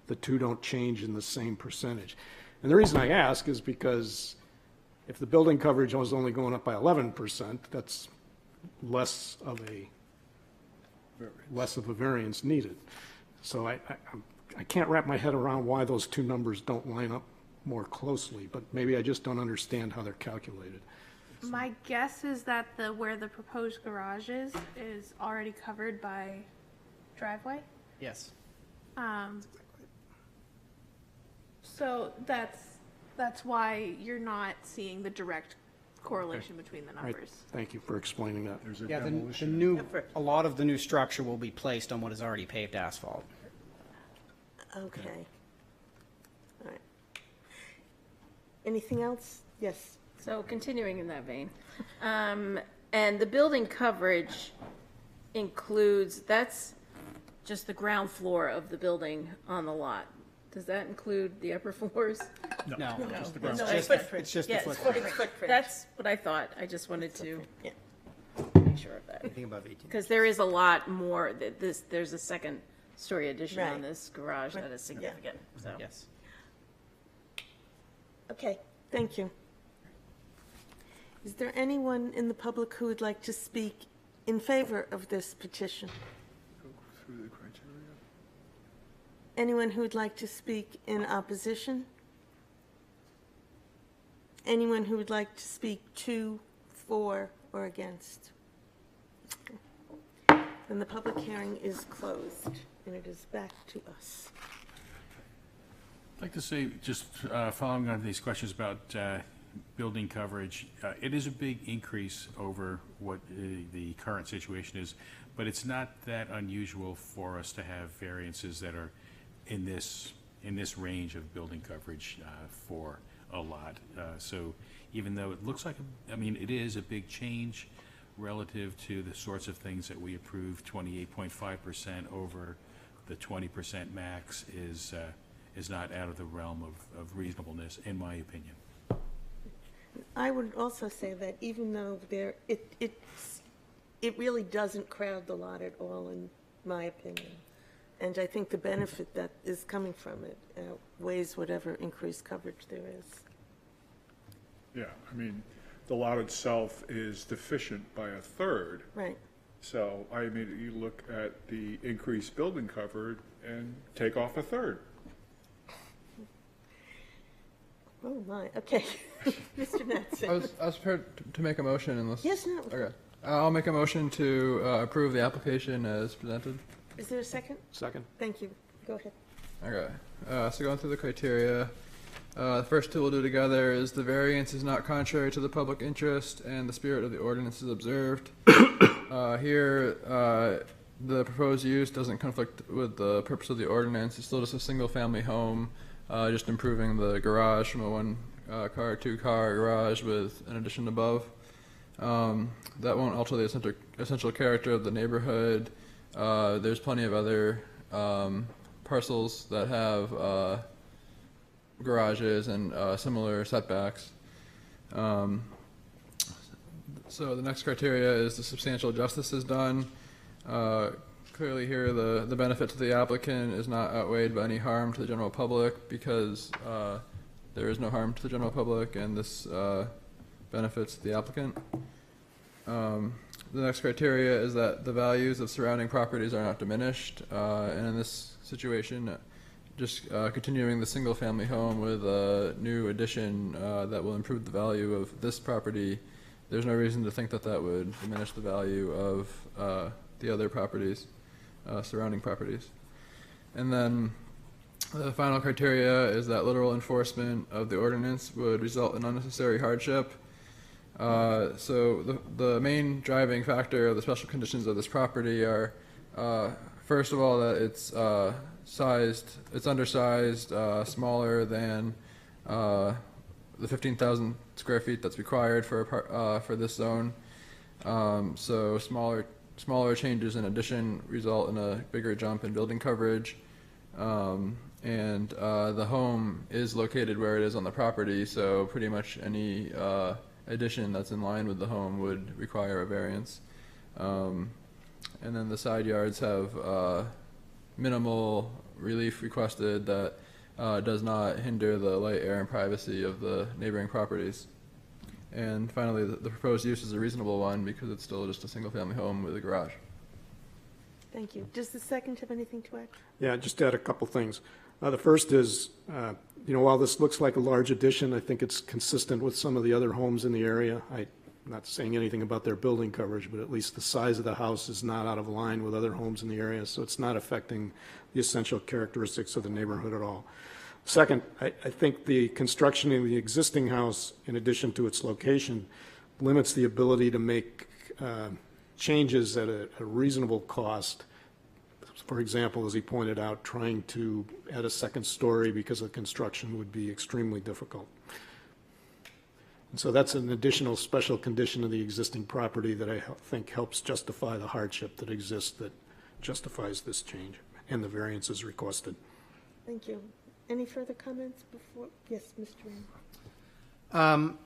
the two don't change in the same percentage. And the reason I ask is because if the building coverage was only going up by 11%, that's less of a variance needed. So I can't wrap my head around why those two numbers don't line up more closely, but maybe I just don't understand how they're calculated. My guess is that where the proposed garage is already covered by driveway. Yes. So that's why you're not seeing the direct correlation between the All right, numbers. thank you for explaining that. Yeah, a lot of the new structure will be placed on what is already paved asphalt. Okay. All right. Anything else? Yes. So continuing in that vein, and the building coverage includes, that's just the ground floor of the building on the lot. Does that include the upper floors? No, It's the ground. It's just the Yes, footprint. that's what I thought. I just wanted to Yeah. make sure of that. Anything above 18. Because there is a lot more, there's a second story addition on Right. this garage that is significant, so. Yes. Okay, thank you. Is there anyone in the public who would like to speak in favor of this petition? Anyone who would like to speak in opposition? Anyone who would like to speak to, for or against? Then the public hearing is closed, and it is back to us. I'd like to say, just following on these questions about building coverage, it is a big increase over what the current situation is, but it's not that unusual for us to have variances that are in this range of building coverage for a lot. So even though it looks like, it is a big change relative to the sorts of things that we approved, 28.5% over the 20% max is not out of the realm of reasonableness, in my opinion. I would also say that even though it really doesn't crowd the lot at all, in my opinion. And I think the benefit that is coming from it outweighs whatever increased coverage there is. Yeah, the lot itself is deficient by a third. Right. So I immediately look at the increased building coverage and take off a third. Oh, my, okay. Mr. Mattson. I was prepared to make a motion unless. Yes, no. Okay. I'll make a motion to approve the application as presented. Is there a second? Second. Thank you. Go ahead. Okay. So going through the criteria, the first two we'll do together is the variance is not contrary to the public interest and the spirit of the ordinance is observed. Here, the proposed use doesn't conflict with the purpose of the ordinance. It's still just a single-family home, just improving the garage from a one-car, two-car garage with an addition above. That won't alter the essential character of the neighborhood. There's plenty of other parcels that have garages and similar setbacks. So the next criteria is the substantial justice is done. Clearly here the benefit to the applicant is not outweighed by any harm to the general public because there is no harm to the general public and this benefits the applicant. The next criteria is that the values of surrounding properties are not diminished, and in this situation, just continuing the single-family home with a new addition that will improve the value of this property, there's no reason to think that that would diminish the value of the other properties, surrounding properties. And then the final criteria is that literal enforcement of the ordinance would result in unnecessary hardship. So the main driving factor of the special conditions of this property are, first of all, that it's undersized, smaller than the 15,000 square feet that's required for this zone. So smaller changes in addition result in a bigger jump in building coverage. And the home is located where it is on the property, so pretty much any addition that's in line with the home would require a variance. And then the side yards have minimal relief requested that does not hinder the light, air, and privacy of the neighboring properties. And finally, the proposed use is a reasonable one because it's still just a single-family home with a garage. Thank you. Does the second have anything to add? Yeah, just add a couple things. The first is, while this looks like a large addition, I think it's consistent with some of the other homes in the area. I'm not saying anything about their building coverage, but at least the size of the house is not out of line with other homes in the area, so it's not affecting the essential characteristics of the neighborhood at all. Second, I think the construction of the existing house, in addition to its location, limits the ability to make changes at a reasonable cost. For example, as he pointed out, trying to add a second story because of construction would be extremely difficult. And so that's an additional special condition of the existing property that I think helps justify the hardship that exists that justifies this change and the variance is requested. Thank you. Any further comments before? Yes, Mr. Ram.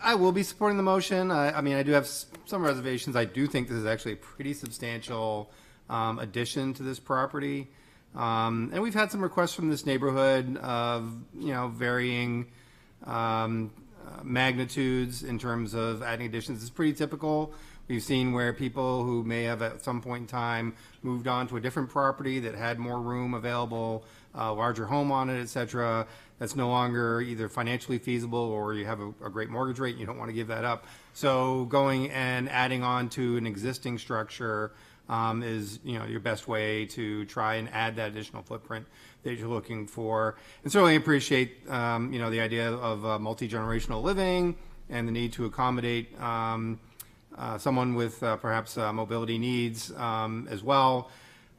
I will be supporting the motion. I do have some reservations. I do think this is actually a pretty substantial addition to this property. And we've had some requests from this neighborhood of, varying magnitudes in terms of adding additions. It's pretty typical. We've seen where people who may have at some point in time moved on to a different property that had more room available, a larger home on it, et cetera, that's no longer either financially feasible or you have a great mortgage rate and you don't want to give that up. So going and adding on to an existing structure is, you know, your best way to try and add that additional footprint that you're looking for. And certainly appreciate, you know, the idea of multi-generational living and the need to accommodate someone with perhaps mobility needs as well.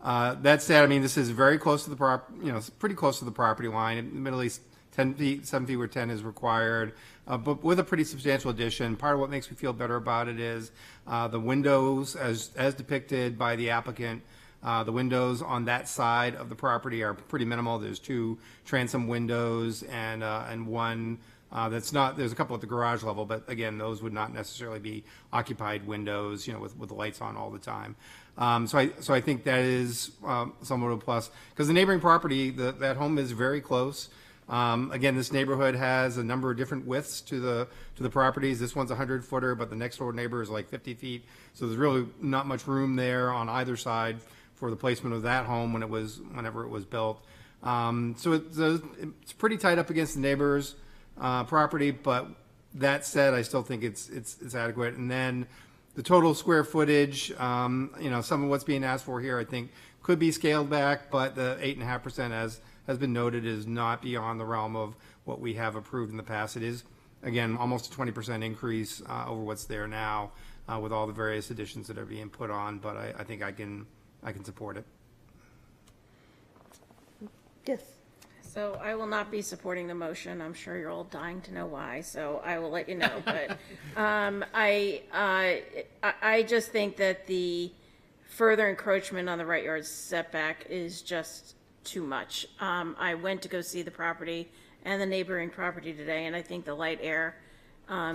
That said, I mean, this is very close to the it's pretty close to the property line. In the middle east, 10 feet, 7 feet where 10 is required, but with a pretty substantial addition. Part of what makes me feel better about it is the windows, as depicted by the applicant. The windows on that side of the property are pretty minimal. There's 2 transom windows and one that's not. There's a couple at the garage level, but again, those would not necessarily be occupied windows, you know, with the lights on all the time. So I think that is somewhat of a plus, because the neighboring property, that home is very close. Again, this neighborhood has a number of different widths to the properties. This one's a 100-footer, but the next door neighbor is like 50 feet. So there's really not much room there on either side for the placement of that home whenever it was built. So it's pretty tight up against the neighbor's property, but that said, I still think it's adequate. And then the total square footage, you know, some of what's being asked for here, I think, could be scaled back, but the 8.5%, as has been noted, is not beyond the realm of what we have approved in the past. It is, again, almost a 20% increase over what's there now with all the various additions that are being put on, but I think I can support it. Yes. So I will not be supporting the motion. I'm sure you're all dying to know why, so I will let you know. But I just think that the further encroachment on the right yard setback is just too much. I went to go see the property and the neighboring property today, and I think the light air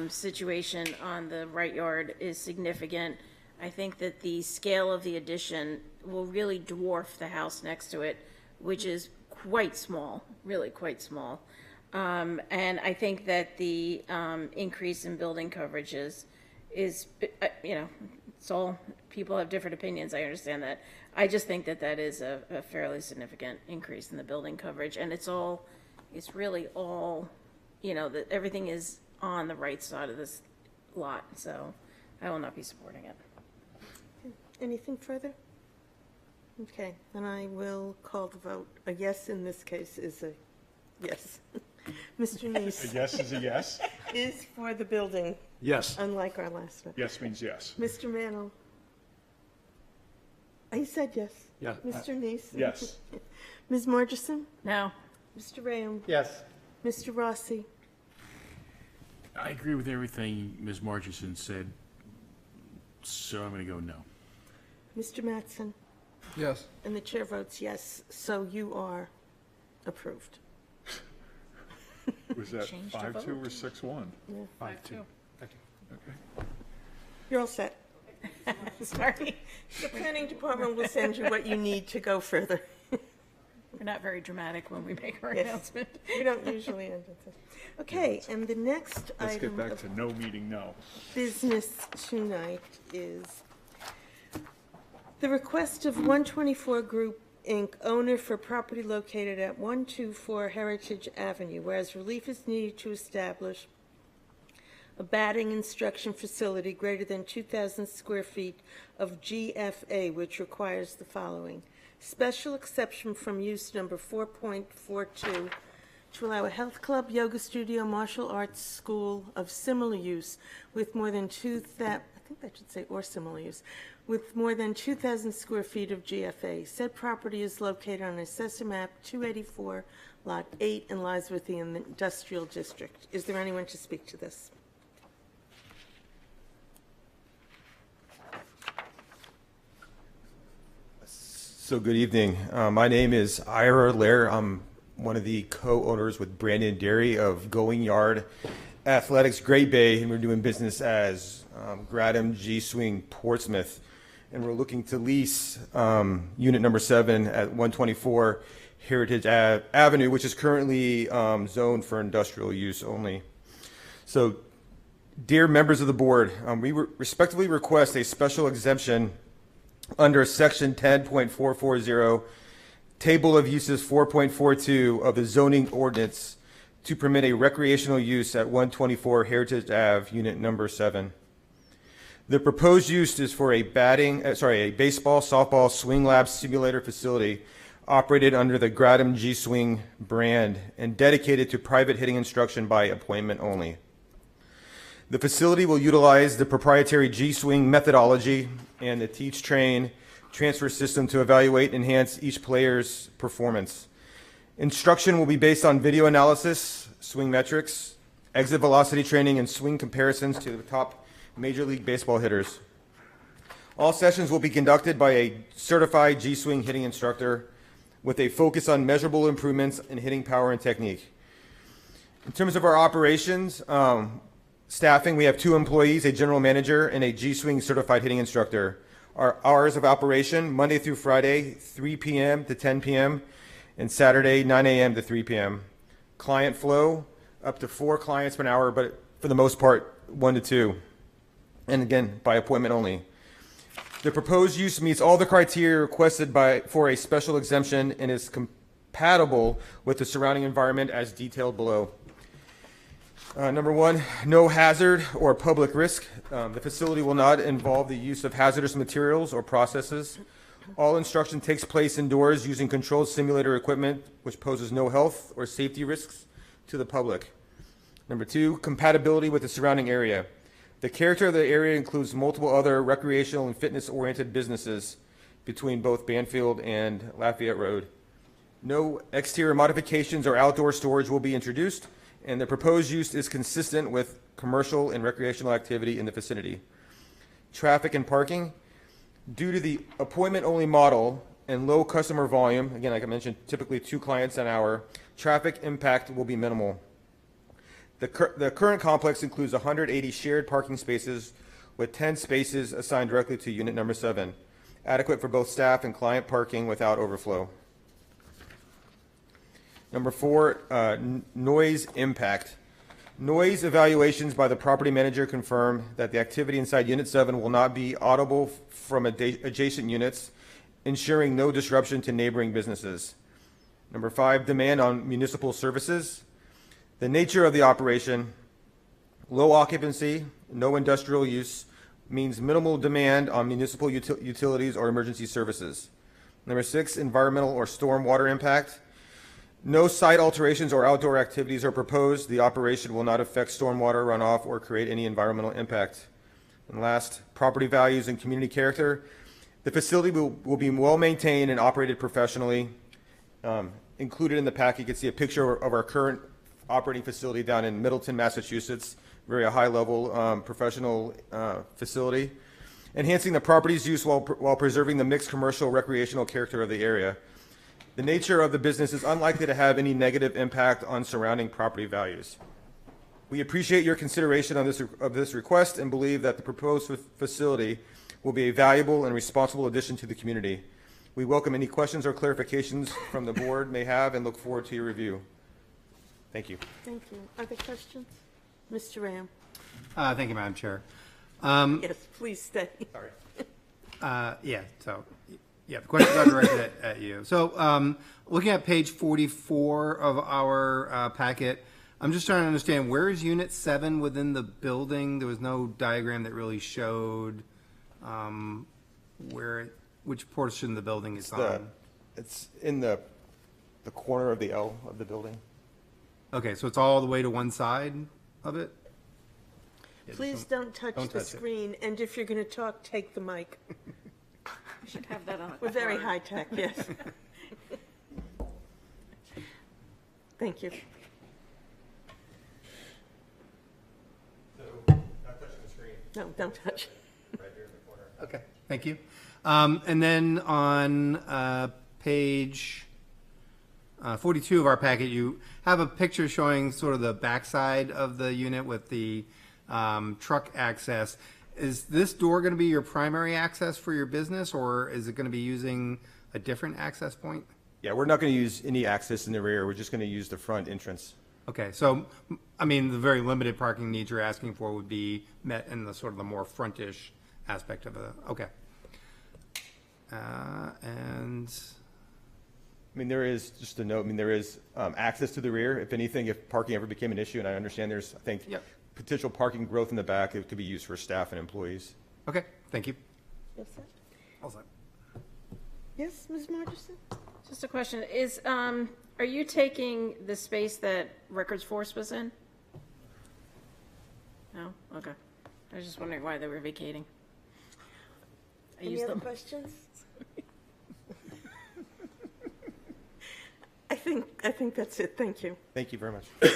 situation on the right yard is significant. I think that the scale of the addition will really dwarf the house next to it, which is quite small, really quite small. And I think that the increase in building coverages is, you know, it's all, people have different opinions, I understand that. I just think that that is a fairly significant increase in the building coverage, and it's really all, you know, that everything is on the right side of this lot, so I will not be supporting it. Anything further? Okay, then I will call the vote. A yes in this case is a yes. Mr. Neese? A yes is a yes? Is for the building. Yes. Unlike our last one. Yes means yes. Mr. Mantle? He said yes. Yeah. Mr. Neese? Yes. Ms. Margison? No. Mr. Rayam? Yes. Mr. Rossi? I agree with everything Ms. Marchison said, so I'm going to go no. Mr. Mattson? Yes. And the chair votes yes, so you are approved. Was that Change the 5-2 vote. or 6-1? 5-2. Okay. You're all set. Sorry. The planning department will send you what you need to go further. We're not very dramatic when we make our Yes. announcement. We don't usually end with this. Okay, and the next Let's get item back of to no meeting no. business tonight is the request of 124 Group, Inc., owner for property located at 124 Heritage Avenue, whereas relief is needed to establish a batting instruction facility greater than 2,000 square feet of GFA, which requires the following. Special exception from use number 4.42 to allow a health club, yoga studio, martial arts school of similar use with more than 2,000, I think that should say or similar use, with more than 2,000 square feet of GFA. Said property is located on Assessor Map 284, Lot 8, and lies within the Industrial District. Is there anyone to speak to this? So good evening. My name is Ira Lair. I'm one of the co-owners with Brandon Derry of Going Yard Athletics Great Bay, and we're doing business as Gradam G Swing Portsmouth. And we're looking to lease unit number 7 at 124 Heritage Avenue, which is currently zoned for industrial use only. So Dear members of the board, we respectfully request a special exemption under Section 10.440, Table of Uses 4.42 of the zoning ordinance to permit a recreational use at 124 Heritage Ave, Unit Number 7. The proposed use is for a baseball, softball, swing lab simulator facility operated under the Gratum G Swing brand and dedicated to private hitting instruction by appointment only. The facility will utilize the proprietary G Swing methodology and the Teach Train transfer system to evaluate and enhance each player's performance. Instruction will be based on video analysis, swing metrics, exit velocity training, and swing comparisons to the top Major League Baseball hitters. All sessions will be conducted by a certified G Swing hitting instructor with a focus on measurable improvements in hitting power and technique. In terms of our operations, staffing, we have 2 employees, a general manager, and a G Swing certified hitting instructor. Our hours of operation, Monday through Friday, 3 p.m. to 10 p.m., and Saturday, 9 a.m. to 3 p.m. Client flow, up to 4 clients per hour, but for the most part, 1 to 2. And again, by appointment only. The proposed use meets all the criteria requested for a special exemption and is compatible with the surrounding environment as detailed below. Number 1, no hazard or public risk. The facility will not involve the use of hazardous materials or processes. All instruction takes place indoors using controlled simulator equipment, which poses no health or safety risks to the public. Number 2, compatibility with the surrounding area. The character of the area includes multiple other recreational and fitness-oriented businesses between both Banfield and Lafayette Road. No exterior modifications or outdoor storage will be introduced, and the proposed use is consistent with commercial and recreational activity in the vicinity. Traffic and parking. Due to the appointment-only model and low customer volume, again, like I mentioned, typically 2 clients an hour, traffic impact will be minimal. The current complex includes 180 shared parking spaces with 10 spaces assigned directly to unit number 7, adequate for both staff and client parking without overflow. Number 4, noise impact. Noise evaluations by the property manager confirm that the activity inside Unit 7 will not be audible from adjacent units, ensuring no disruption to neighboring businesses. Number 5, demand on municipal services. The nature of the operation, low occupancy, no industrial use, means minimal demand on municipal utilities or emergency services. Number 6, environmental or stormwater impact. No site alterations or outdoor activities are proposed. The operation will not affect stormwater runoff or create any environmental impact. And last, property values and community character. The facility will be well maintained and operated professionally. Included in the pack, you can see a picture of our current operating facility down in Middleton, Massachusetts, very high-level professional facility, enhancing the property's use while preserving the mixed commercial recreational character of the area. The nature of the business is unlikely to have any negative impact on surrounding property values. We appreciate your consideration of this request and believe that the proposed facility will be a valuable and responsible addition to the community. We welcome any questions or clarifications from the board may have and look forward to your review. Thank you. Thank you. Other questions? Mr. Ram? Thank you, Madam Chair. Yes, please stay. Sorry. The questions are directed at you. So, looking at page 44 of our packet, I'm just trying to understand, where is Unit 7 within the building? There was no diagram that really showed which portion of the building it's on. It's in the corner of the L of the building. Okay, so it's all the way to one side of it? Please don't touch the screen, and if you're going to talk, take the mic. We should have that on a We're very card. high-tech, yes. Thank you. So, not touching the screen. No, don't touch. Right here in the corner. Okay, thank you. And then on page 42 of our packet, you have a picture showing sort of the backside of the unit with the truck access. Is this door going to be your primary access for your business, or is it going to be using a different access point? Yeah, we're not going to use any access in the rear. We're just going to use the front entrance. Okay, so, I mean, the very limited parking needs you're asking for would be met in the sort of the more frontish aspect of a, okay. And, I mean, there is, just a note, I mean, there is access to the rear. If anything, if parking ever became an issue, and I understand there's, I think, Yep. potential parking growth in the back, it could be used for staff and employees. okay, thank you. Yes, sir. All set. Yes, Ms. Margerson? Just a question, is, are you taking the space that Records Force was in? No? Okay. I was just wondering why they were vacating. I Any used other them. questions? I think that's it, thank you. Thank you very much. Is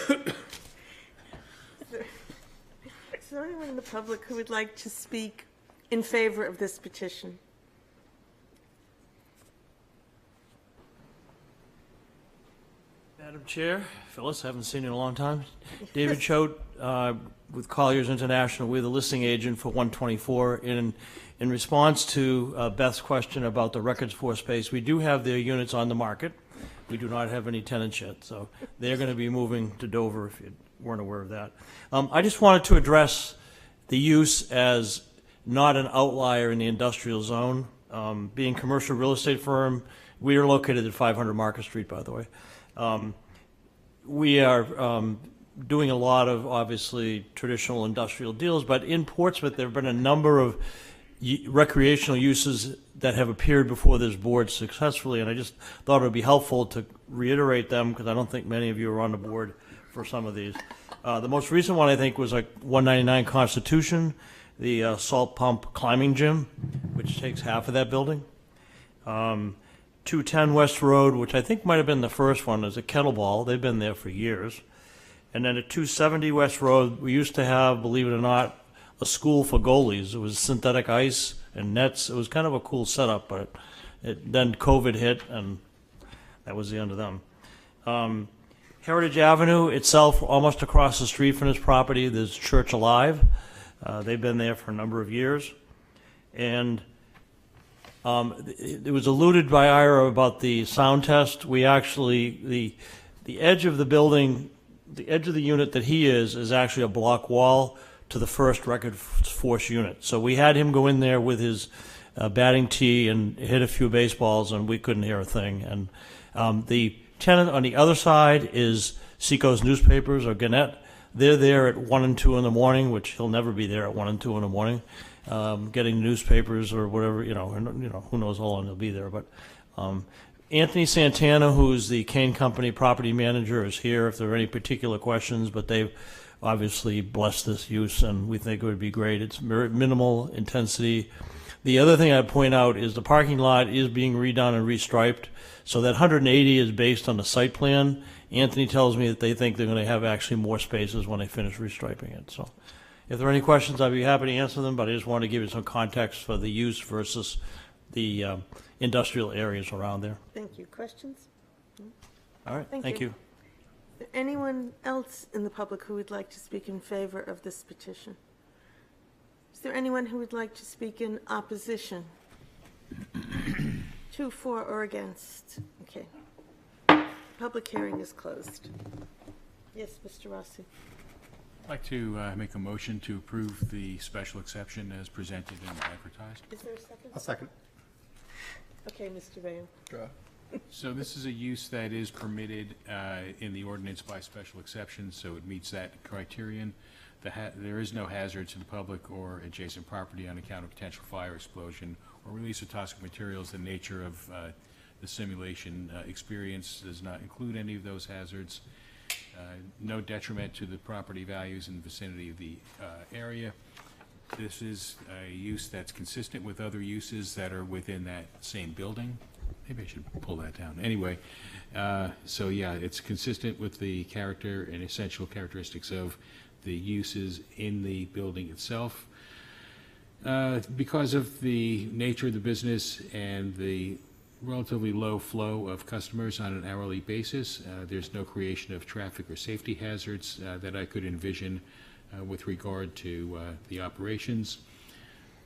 there anyone in the public who would like to speak in favor of this petition? Madam Chair, Phyllis, haven't seen you in a long time. David Choate with Colliers International. We're the listing agent for 124. In response to Beth's question about the Records Force space, we do have their units on the market. We do not have any tenants yet, so they're going to be moving to Dover, if you weren't aware of that. I just wanted to address the use as not an outlier in the industrial zone. Being a commercial real estate firm, we are located at 500 Market Street, by the way. We are doing a lot of, obviously, traditional industrial deals, but in Portsmouth, there have been a number of recreational uses that have appeared before this board successfully, and I just thought it would be helpful to reiterate them, because I don't think many of you are on the board for some of these. The most recent one, I think, was like 199 Constitution, the salt pump climbing gym, which takes half of that building. 210 West Road, which I think might have been the first one, is a kettleball. They've been there for years. And then at 270 West Road, we used to have, believe it or not, a school for goalies. It was synthetic ice and nets. It was kind of a cool setup, but then COVID hit, and that was the end of them. Heritage Avenue itself, almost across the street from this property, there's Church Alive. They've been there for a number of years. And it was alluded by Ira about the sound test. We actually, the edge of the building, the edge of the unit that he is actually a block wall to the first Record Force unit. So we had him go in there with his batting tee and hit a few baseballs, and we couldn't hear a thing. And the tenant on the other side is Seacoast Newspapers, or Gannett. They're there at 1 and 2 in the morning, which he'll never be there at 1 and 2 in the morning, getting newspapers or whatever, who knows how long they'll be there. But Anthony Santana, who's the Kane Company property manager, is here if there are any particular questions, but they've obviously blessed this use, and we think it would be great. It's minimal intensity. The other thing I'd point out is the parking lot is being redone and restriped, so that 180 is based on the site plan. Anthony tells me that they think they're going to have actually more spaces when they finish restriping it. So if there are any questions, I'd be happy to answer them, but I just want to give you some context for the use versus the industrial areas around there. Thank you. Questions? All right, Thank you. Is there anyone else in the public who would like to speak in favor of this petition? Is there anyone who would like to speak in opposition? 2, 4, or against? Okay. Public hearing is closed. Yes, Mr. Rossi. I'd like to make a motion to approve the special exception as presented and advertised. Is there a second? I'll second. Okay, Mr. Ray. So this is a use that is permitted in the ordinance by special exception, so it meets that criterion. There is no hazard to the public or adjacent property on account of potential fire, explosion, or release of toxic materials. The nature of the simulation experience does not include any of those hazards. No detriment to the property values in the vicinity of the area. This is a use that's consistent with other uses that are within that same building. Maybe I should pull that down. Anyway, so yeah, it's consistent with the character and essential characteristics of the uses in the building itself. Because of the nature of the business and the relatively low flow of customers on an hourly basis, there's no creation of traffic or safety hazards that I could envision with regard to the operations.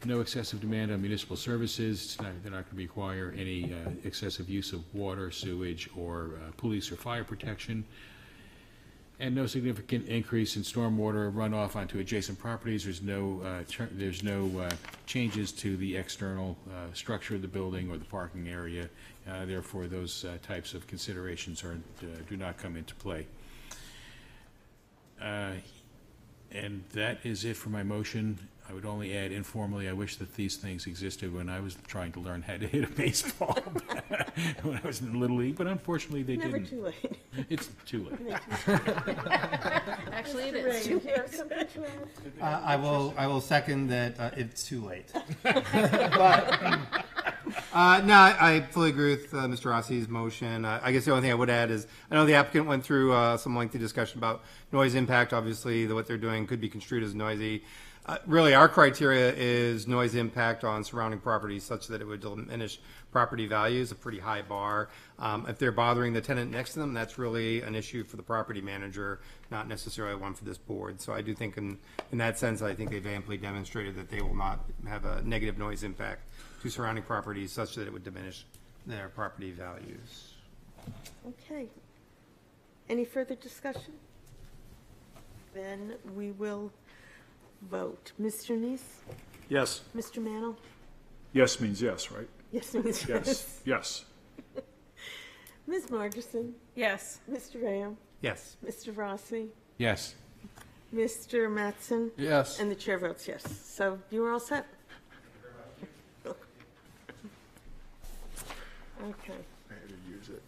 No excessive demand on municipal services. They're not going to require any excessive use of water, sewage, or police or fire protection. And no significant increase in stormwater runoff onto adjacent properties. There's no changes to the external structure of the building or the parking area. Therefore, those types of considerations do not come into play. And that is it for my motion. I would only add informally, I wish that these things existed when I was trying to learn how to hit a baseball when I was in the Little League, but unfortunately they Never didn't. too late. It's too late. Actually, it is. Do you have something to add? I will second that it's too late. No, I fully agree with Mr. Rossi's motion. I guess the only thing I would add is, I know the applicant went through some lengthy discussion about noise impact. Obviously, what they're doing could be construed as noisy. Really, our criteria is noise impact on surrounding properties such that it would diminish property values, a pretty high bar. If they're bothering the tenant next to them, that's really an issue for the property manager, not necessarily one for this board. So I do think in that sense, I think they've amply demonstrated that they will not have a negative noise impact to surrounding properties such that it would diminish their property values. Okay. Any further discussion? Then we will vote. Mr. Neese? Yes. Mr. Mannel? Yes means yes, right? Yes means Yes. Yes. Ms. Margerson? Yes. Mr. Ram? Yes. Mr. Rossi? Yes. Mr. Mattson? Yes. And the chair votes yes. So you are all set. Okay. I had to use it.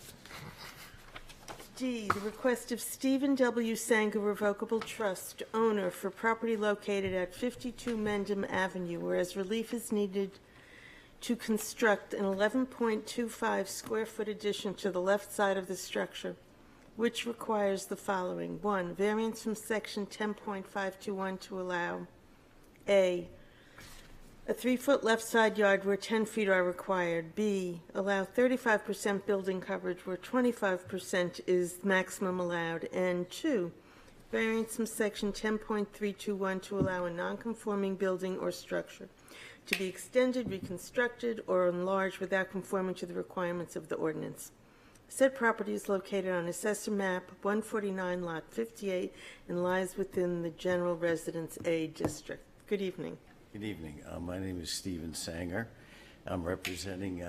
D, the request of Stephen W. Sanger Revocable Trust, owner for property located at 52 Mendham Avenue, whereas relief is needed to construct an 11.25 square foot addition to the left side of the structure, which requires the following. 1, variance from section 10.521 to allow A, a 3-foot left side yard where 10 feet are required. B, allow 35% building coverage where 25% is maximum allowed. And 2, variance from section 10.321 to allow a non-conforming building or structure to be extended, reconstructed, or enlarged without conforming to the requirements of the ordinance. Said property is located on Assessor Map 149, Lot 58, and lies within the General Residence A District. Good evening. Good evening. My name is Stephen Sanger. I'm representing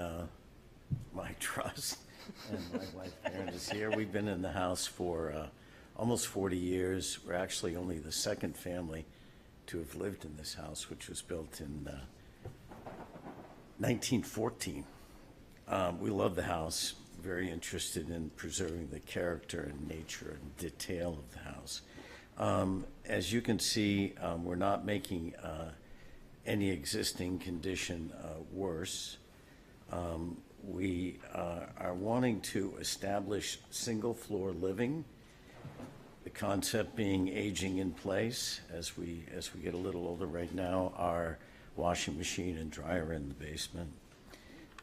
my trust, and my wife Karen is here. We've been in the house for almost 40 years. We're actually only the second family to have lived in this house, which was built in 1914. We love the house, very interested in preserving the character and nature and detail of the house. As you can see, we're not making any existing condition worse. We are wanting to establish single-floor living, the concept being aging in place. As we get a little older right now, our washing machine and dryer in the basement.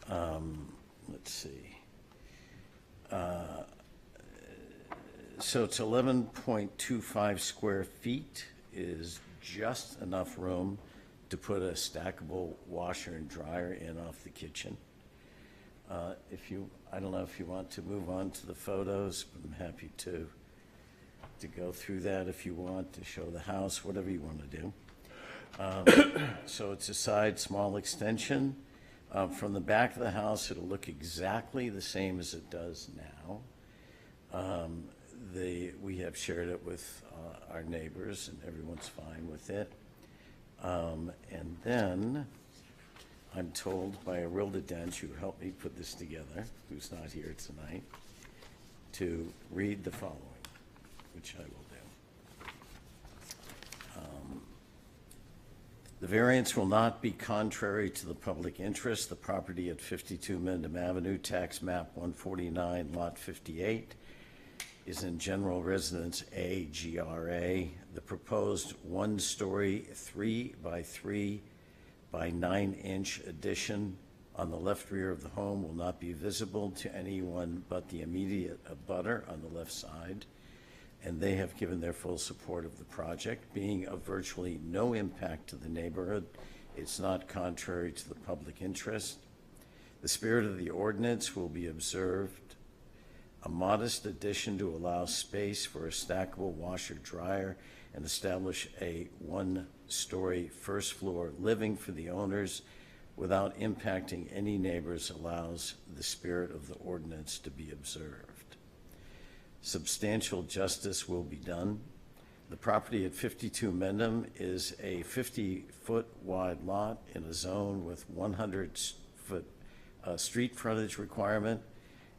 Let's see. So it's 11.25 square feet is just enough room to put a stackable washer and dryer in off the kitchen. I don't know if you want to move on to the photos, but I'm happy to go through that if you want, to show the house, whatever you want to do. So it's a side small extension. From the back of the house, it'll look exactly the same as it does now. We have shared it with our neighbors, and everyone's fine with it. And then I'm told by Arilda Dench, who helped me put this together, who's not here tonight, to read the following, which I will do. The variance will not be contrary to the public interest. The property at 52 Mendham Avenue, tax map 149, lot 58, is in General Residence A, GRA. The proposed one-story 3 by 3 by 9-inch addition on the left rear of the home will not be visible to anyone but the immediate abutter on the left side, and they have given their full support of the project. Being of virtually no impact to the neighborhood, it's not contrary to the public interest. The spirit of the ordinance will be observed a modest addition to allow space for a stackable washer dryer and establish a one-story first floor living for the owners without impacting any neighbors allows the spirit of the ordinance to be observed. Substantial justice will be done. The property at 52 Mendham is a 50-foot wide lot in a zone with 100-foot street frontage requirement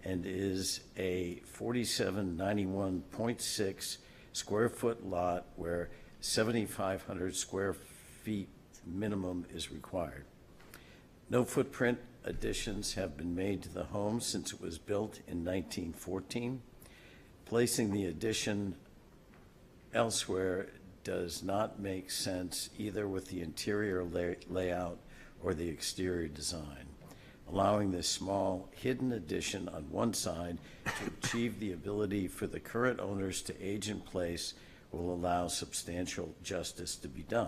and is a 4791.6 square foot lot where 7,500 square feet minimum is required. No footprint additions have been made to the home since it was built in 1914. Placing the addition elsewhere does not make sense either with the interior layout or the exterior design. Allowing this small hidden addition on one side to achieve the ability for the current owners to age in place will allow substantial justice to be done.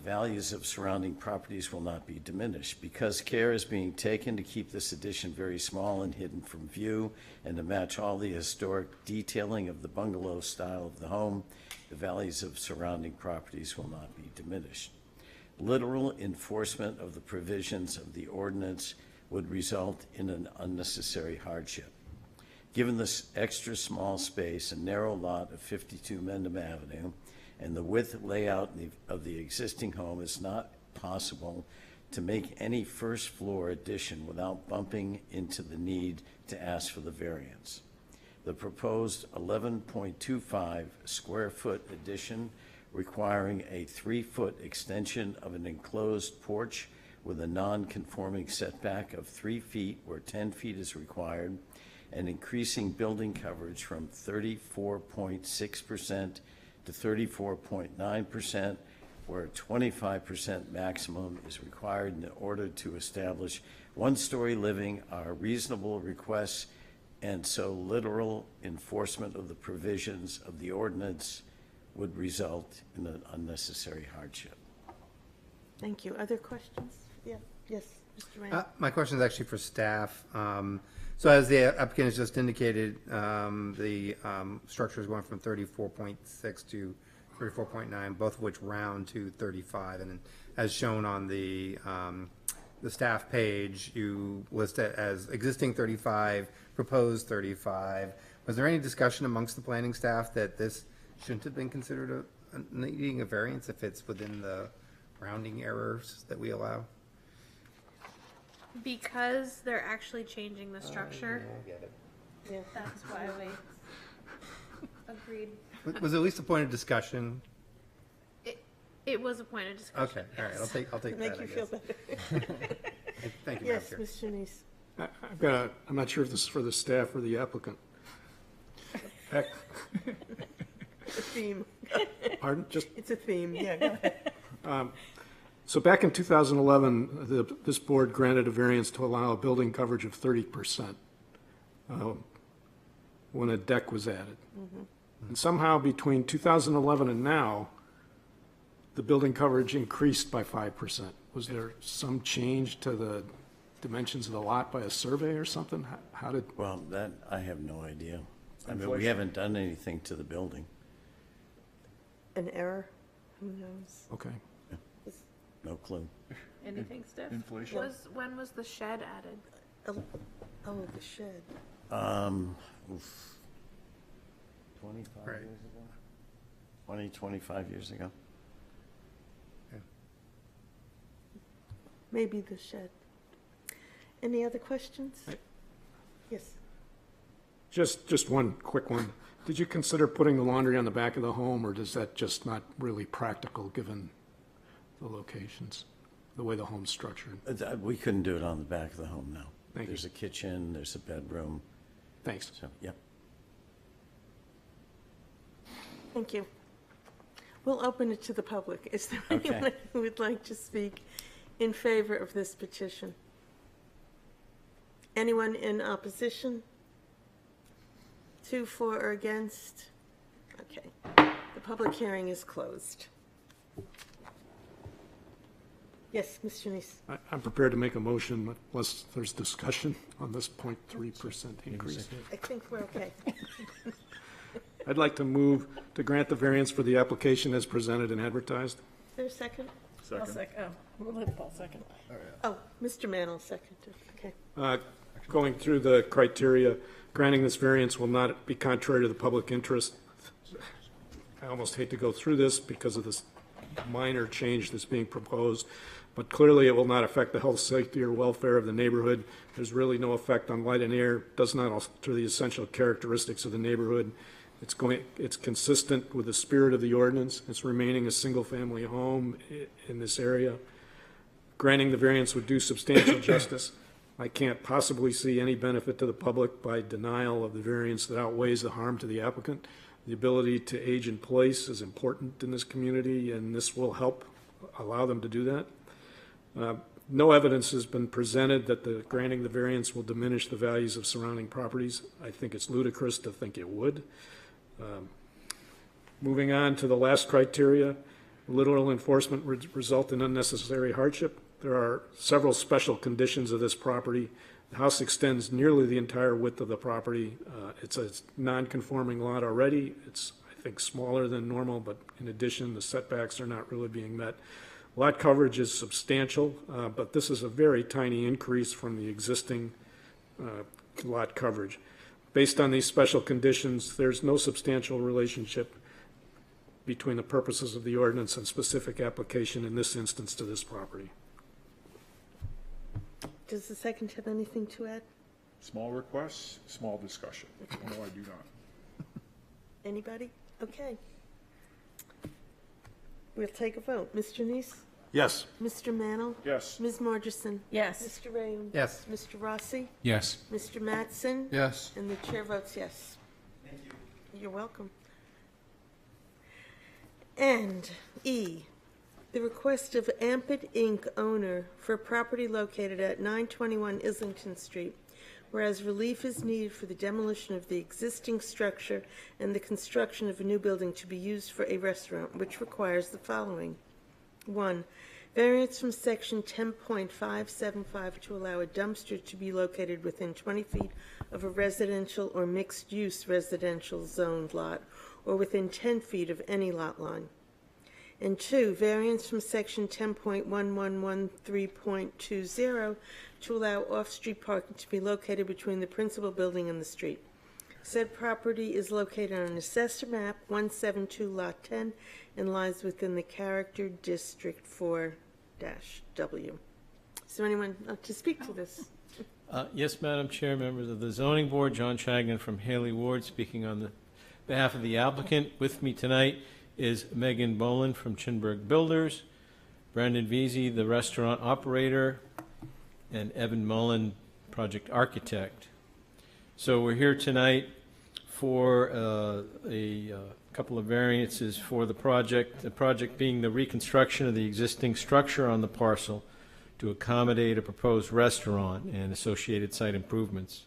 Values of surrounding properties will not be diminished. Because care is being taken to keep this addition very small and hidden from view and to match all the historic detailing of the bungalow style of the home, the values of surrounding properties will not be diminished. Literal enforcement of the provisions of the ordinance would result in an unnecessary hardship. Given this extra small space and narrow lot of 52 Mendham Avenue, and the width layout of the existing home, is not possible to make any first floor addition without bumping into the need to ask for the variance. The proposed 11.25 square foot addition requiring a 3-foot extension of an enclosed porch with a non-conforming setback of 3 feet where 10 feet is required, and increasing building coverage from 34.6% to 34.9%, where 25% maximum is required in order to establish one-story living, are reasonable requests, and so literal enforcement of the provisions of the ordinance would result in an unnecessary hardship. Thank you. Other questions? Yeah, yes, Mr. Rand. My question is actually for staff. So as the applicant has just indicated, the structure is going from 34.6 to 34.9, both of which round to 35. And as shown on the staff page, you list it as existing 35, proposed 35. Was there any discussion amongst the planning staff that this shouldn't have been considered needing a variance if it's within the rounding errors that we allow? Because they're actually changing the structure. I get it. Yeah. That's why we agreed. Was it at least a point of discussion? It was a point of discussion. Okay, all right, I'll take To that, make I you feel guess. better. Thank you, Yes, Madam Chair. Mr. Neese. I'm not sure if this is for the staff or the applicant. A theme. Pardon? Just, It's a theme, yeah, go ahead. so back in 2011, this board granted a variance to allow a building coverage of 30% when a deck was added. And somehow between 2011 and now, the building coverage increased by 5%. Was there some change to the dimensions of the lot by a survey or something? How did? Well, that, I have no idea. I mean, we haven't done anything to the building. An error? Who knows? Okay. No clue. Anything, Steph? Inflation. When was the shed added? Oh, the shed. 25 Right. years ago? 20, 25 years ago. Maybe the shed. Any other questions? Yes. Just one quick one. Did you consider putting the laundry on the back of the home, or is that just not really practical given the locations, the way the home's structured? We couldn't do it on the back of the home, no. Thank you. There's a kitchen, there's a bedroom. Thanks. So, yep. Thank you. We'll open it to the public. Is there Okay. anyone who would like to speak in favor of this petition? Anyone in opposition? 2, 4, or against? Okay. The public hearing is closed. Yes, Mr. Neese. I'm prepared to make a motion unless there's discussion on this 0.3% increase. I think we're okay. I'd like to move to grant the variance for the application as presented and advertised. Is there a second? I'll we'll let Paul second. Oh, Mr. Mann will second it. Okay. Going through the criteria, granting this variance will not be contrary to the public interest. I almost hate to go through this because of this minor change that's being proposed, but clearly it will not affect the health, safety, or welfare of the neighborhood. There's really no effect on light and air, does not alter the essential characteristics of the neighborhood. It's consistent with the spirit of the ordinance. It's remaining a single-family home in this area. Granting the variance would do substantial justice. I can't possibly see any benefit to the public by denial of the variance that outweighs the harm to the applicant. The ability to age in place is important in this community, and this will help allow them to do that. No evidence has been presented that granting the variance will diminish the values of surrounding properties. I think it's ludicrous to think it would. Moving on to the last criteria, literal enforcement would result in unnecessary hardship. There are several special conditions of this property. The house extends nearly the entire width of the property. It's a non-conforming lot already. It's, I think, smaller than normal, but in addition, the setbacks are not really being met. Lot coverage is substantial, but this is a very tiny increase from the existing lot coverage. Based on these special conditions, there's no substantial relationship between the purposes of the ordinance and specific application in this instance to this property. Does the second have anything to add? Small requests, small discussion. No, I do not. Anybody? Okay. We'll take a vote. Mr. Neese? Yes. Mr. Mannel? Yes. Ms. Margerson? Yes. Mr. Rayum? Yes. Mr. Rossi? Yes. Mr. Mattson? Yes. And the chair votes yes. Thank you. You're welcome. And E, the request of Ampet Inc. owner for property located at 921 Islington Street, whereas relief is needed for the demolition of the existing structure and the construction of a new building to be used for a restaurant, which requires the following. 1. Variance from section 10.575 to allow a dumpster to be located within 20 feet of a residential or mixed-use residential zoned lot, or within 10 feet of any lot line. And 2, variance from section 10.1113.20 to allow off-street parking to be located between the principal building and the street. Said property is located on Assessor Map 172 Lot 10 and lies within the Character District 4-W. Is there anyone to speak to this? Yes, Madam Chair, members of the Zoning Board, John Chagnon from Haley Ward, speaking on the behalf of the applicant. With me tonight is Megan Boland from Chinburg Builders, Brandon Veazey, the restaurant operator, and Evan Mullen, project architect. So we're here tonight for a couple of variances for the project being the reconstruction of the existing structure on the parcel to accommodate a proposed restaurant and associated site improvements.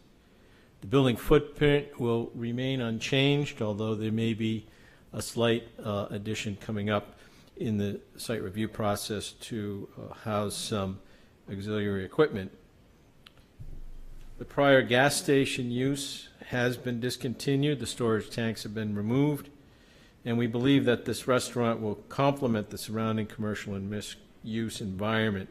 The building footprint will remain unchanged, although there may be a slight addition coming up in the site review process to house some auxiliary equipment. The prior gas station use has been discontinued, the storage tanks have been removed, and we believe that this restaurant will complement the surrounding commercial and mixed-use environment.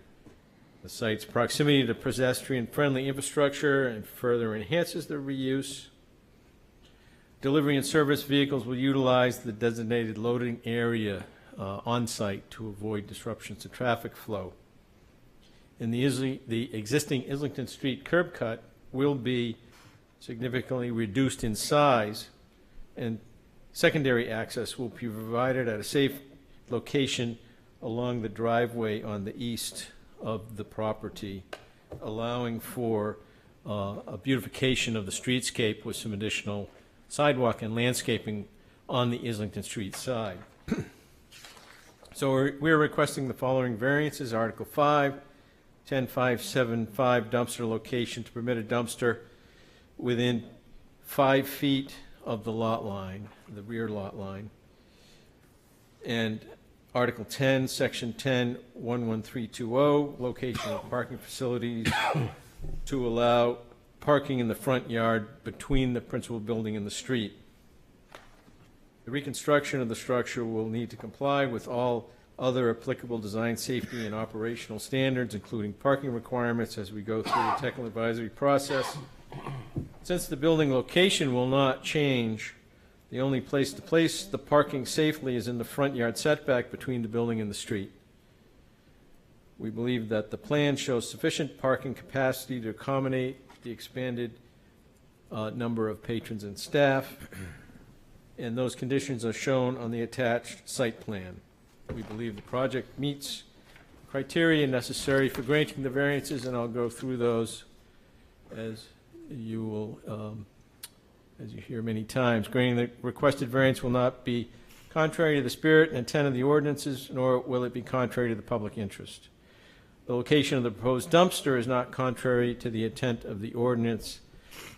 The site's proximity to pedestrian-friendly infrastructure and further enhances the reuse. Delivery and service vehicles will utilize the designated loading area on-site to avoid disruptions to traffic flow. And the existing Islington Street curb cut will be significantly reduced in size, and secondary access will be provided at a safe location along the driveway on the east of the property, allowing for a beautification of the streetscape with some additional sidewalk and landscaping on the Islington Street side. So we're requesting the following variances. Article 5, 10575 dumpster location to permit a dumpster within 5 feet of the lot line, the rear lot line. And Article 10, Section 10, 11320, location of parking facilities to allow parking in the front yard between the principal building and the street. The reconstruction of the structure will need to comply with all other applicable design, safety, and operational standards, including parking requirements as we go through the technical advisory process. Since the building location will not change, the only place to place the parking safely is in the front yard setback between the building and the street. We believe that the plan shows sufficient parking capacity to accommodate the expanded number of patrons and staff, and those conditions are shown on the attached site plan. We believe the project meets criteria necessary for granting the variances, and I'll go through those as you will, as you hear many times. Granting the requested variance will not be contrary to the spirit and intent of the ordinances, nor will it be contrary to the public interest. The location of the proposed dumpster is not contrary to the intent of the ordinance.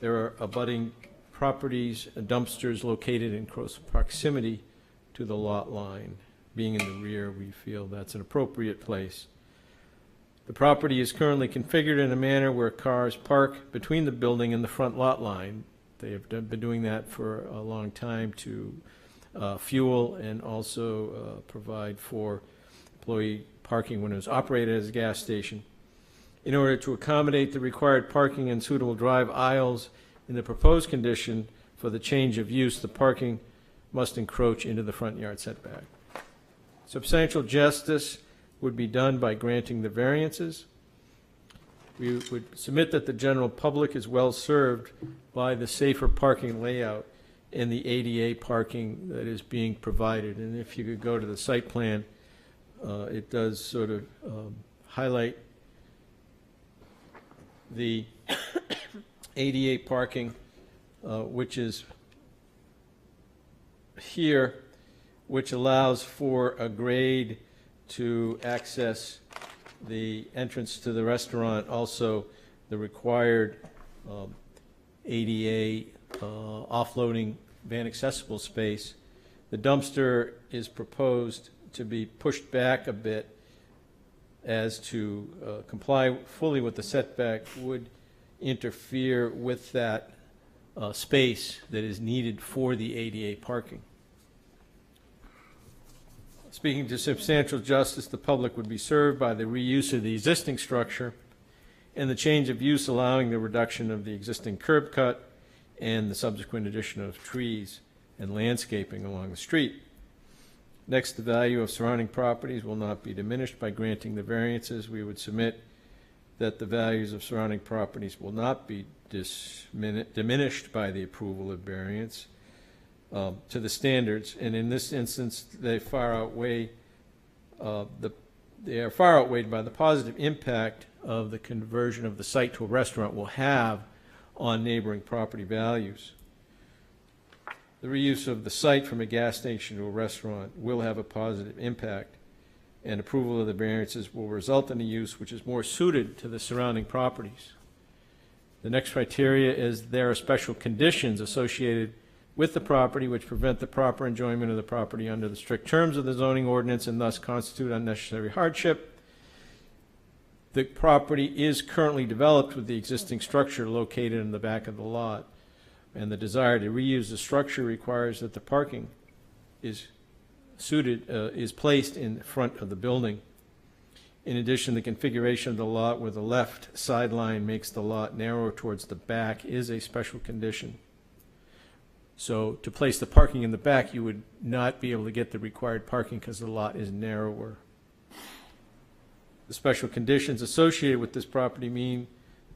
There are abutting properties and dumpsters located in close proximity to the lot line. Being in the rear, we feel that's an appropriate place. The property is currently configured in a manner where cars park between the building and the front lot line. They have been doing that for a long time to fuel and also provide for employee parking when it was operated as a gas station. In order to accommodate the required parking and suitable drive aisles in the proposed condition for the change of use, the parking must encroach into the front yard setback. Substantial justice would be done by granting the variances. We would submit that the general public is well served by the safer parking layout and the ADA parking that is being provided. And if you could go to the site plan, it does sort of highlight the ADA parking, which is here, which allows for a grade to access the entrance to the restaurant, also the required ADA offloading van accessible space. The dumpster is proposed to be pushed back a bit as to comply fully with the setback would interfere with that space that is needed for the ADA parking. Speaking to substantial justice, the public would be served by the reuse of the existing structure and the change of use allowing the reduction of the existing curb cut and the subsequent addition of trees and landscaping along the street. Next, the value of surrounding properties will not be diminished by granting the variances. We would submit that the values of surrounding properties will not be diminished by the approval of variance to the standards, and in this instance, they are far outweighed by the positive impact of the conversion of the site to a restaurant will have on neighboring property values. The reuse of the site from a gas station to a restaurant will have a positive impact, and approval of the variances will result in a use which is more suited to the surrounding properties. The next criteria is there are special conditions associated with the property which prevent the proper enjoyment of the property under the strict terms of the zoning ordinance and thus constitute unnecessary hardship. The property is currently developed with the existing structure located in the back of the lot, and the desire to reuse the structure requires that the parking is placed in front of the building. In addition, the configuration of the lot where the left sideline makes the lot narrower towards the back is a special condition. So to place the parking in the back, you would not be able to get the required parking because the lot is narrower. The special conditions associated with this property mean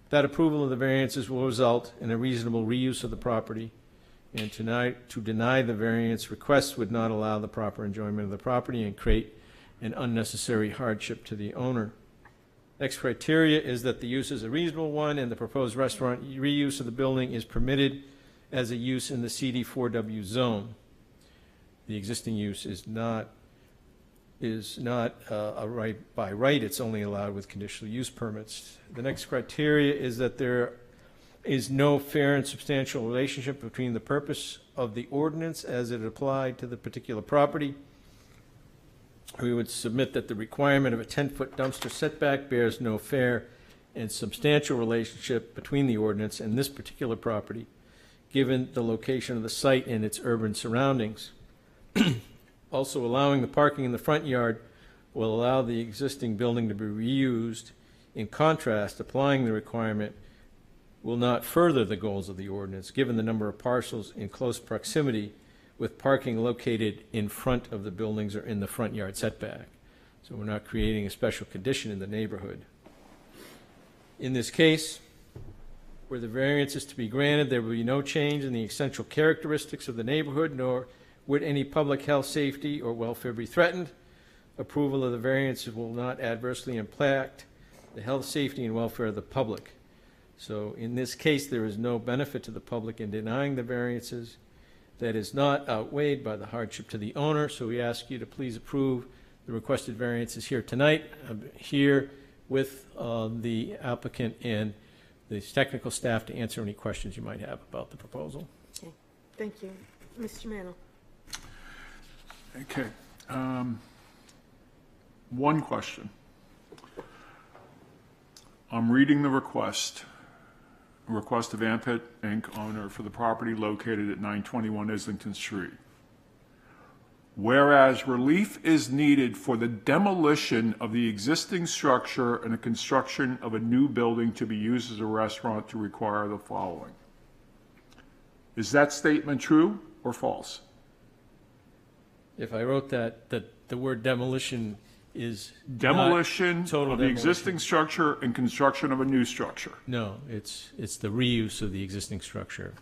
that approval of the variances will result in a reasonable reuse of the property, and to deny the variance request would not allow the proper enjoyment of the property and create an unnecessary hardship to the owner. Next criteria is that the use is a reasonable one and the proposed restaurant reuse of the building is permitted as a use in the CD4W zone. The existing use is not a right by right, it's only allowed with conditional use permits. The next criteria is that there is no fair and substantial relationship between the purpose of the ordinance as it applied to the particular property we would submit that the requirement of a 10-foot dumpster setback bears no fair and substantial relationship between the ordinance and this particular property, given the location of the site and its urban surroundings. Also, allowing the parking in the front yard will allow the existing building to be reused. In contrast, applying the requirement will not further the goals of the ordinance, given the number of parcels in close proximity with parking located in front of the buildings or in the front yard setback. So we're not creating a special condition in the neighborhood. In this case, where the variance is to be granted, there will be no change in the essential characteristics of the neighborhood, nor would any public health, safety, or welfare be threatened. Approval of the variance will not adversely impact the health, safety, and welfare of the public. So in this case, there is no benefit to the public in denying the variances. That is not outweighed by the hardship to the owner, so we ask you to please approve the requested variances here tonight. I'm here with the applicant and the technical staff to answer any questions you might have about the proposal. Okay, thank you. Mr. Mantle. Okay. One question. I'm reading the request of Ampet Inc. owner for the property located at 921 Islington Street. Whereas relief is needed for the demolition of the existing structure and the construction of a new building to be used as a restaurant to require the following. Is that statement true or false? If I wrote that the word demolition is Demolition total of the demolition. existing structure and construction of a new structure. No, it's the reuse of the existing structure.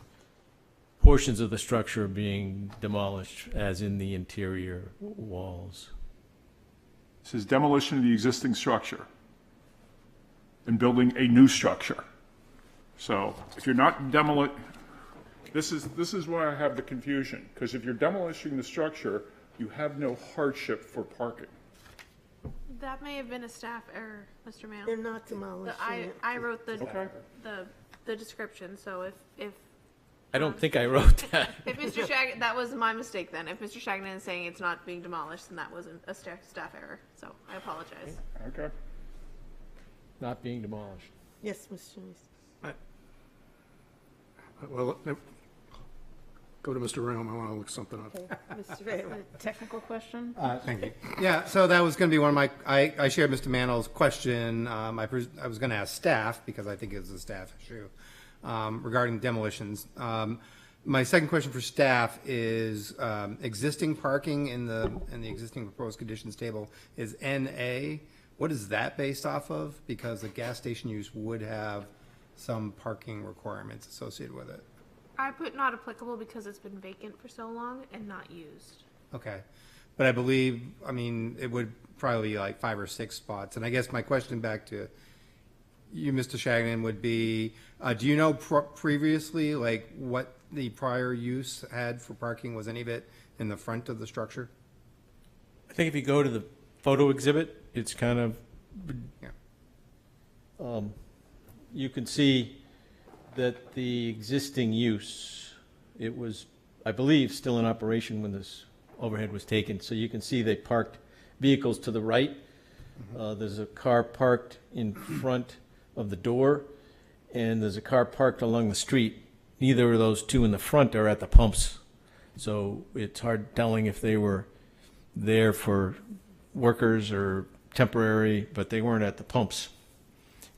Portions of the structure are being demolished, as in the interior walls. It says demolition of the existing structure and building a new structure. So if you're not this is why I have the confusion, because if you're demolishing the structure, you have no hardship for parking. That may have been a staff error, Mr. Mann. They're not demolishing it. I wrote Okay. the description, so if I don't think I wrote that. if Mr. Shagnon, that was my mistake then. If Mr. Shagnon is saying it's not being demolished, then that wasn't a staff error. So I apologize. Okay. Not being demolished. Yes, Mr. Neese. Well, go to Mr. Rome, I want to look something up. Mr. Bailey. Technical question? Thank you. Yeah, so that was going to be one of my, I shared Mr. Mantle's question. I was going to ask staff, because I think it's a staff issue, regarding demolitions. My second question for staff is, existing parking in the existing proposed conditions table is NA. What is that based off of? Because the gas station use would have some parking requirements associated with it. I put not applicable because it's been vacant for so long and not used. Okay. But I believe, I mean, it would probably be like 5 or 6 spots. And I guess my question back to you, Mr. Shagnon, would be, do you know previously, like, what the prior use had for parking? Was any of it in the front of the structure? I think if you go to the photo exhibit, it's kind of, you can see that the existing use, it was, I believe, still in operation when this overhead was taken. So you can see they parked vehicles to the right. There's a car parked in front of the door, and there's a car parked along the street. Neither of those two in the front are at the pumps. So it's hard telling if they were there for workers or temporary, but they weren't at the pumps.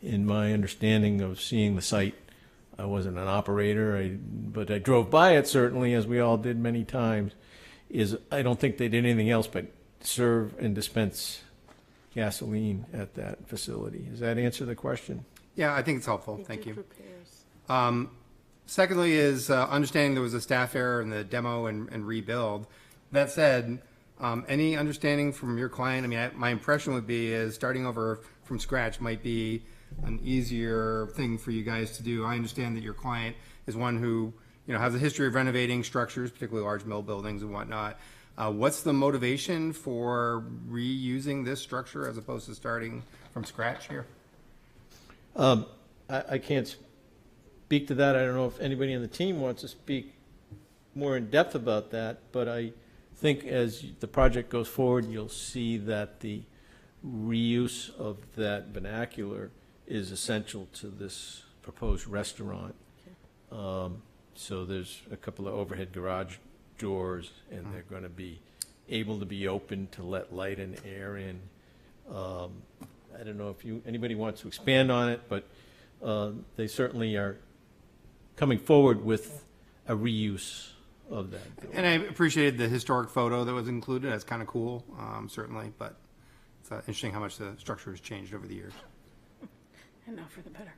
In my understanding of seeing the site, I wasn't an operator, but I drove by it certainly, as we all did many times. I don't think they did anything else but serve and dispense gasoline at that facility. Does that answer the question? Yeah, I think it's helpful. Thank you. Secondly is understanding there was a staff error in the demo and rebuild. That said, any understanding from your client? I mean, my impression would be is starting over from scratch might be an easier thing for you guys to do. I understand that your client is one who, has a history of renovating structures, particularly large mill buildings and whatnot. What's the motivation for reusing this structure as opposed to starting from scratch here? I can't speak to that. I don't know if anybody on the team wants to speak more in depth about that, but I think as the project goes forward, you'll see that the reuse of that vernacular is essential to this proposed restaurant. So there's a couple of overhead garage doors, and they're going to be able to be open to let light and air in. I don't know if anybody wants to expand on it, but they certainly are coming forward with a reuse of that. And I appreciated the historic photo that was included. That's kind of cool, certainly, but it's interesting how much the structure has changed over the years. And now for the better.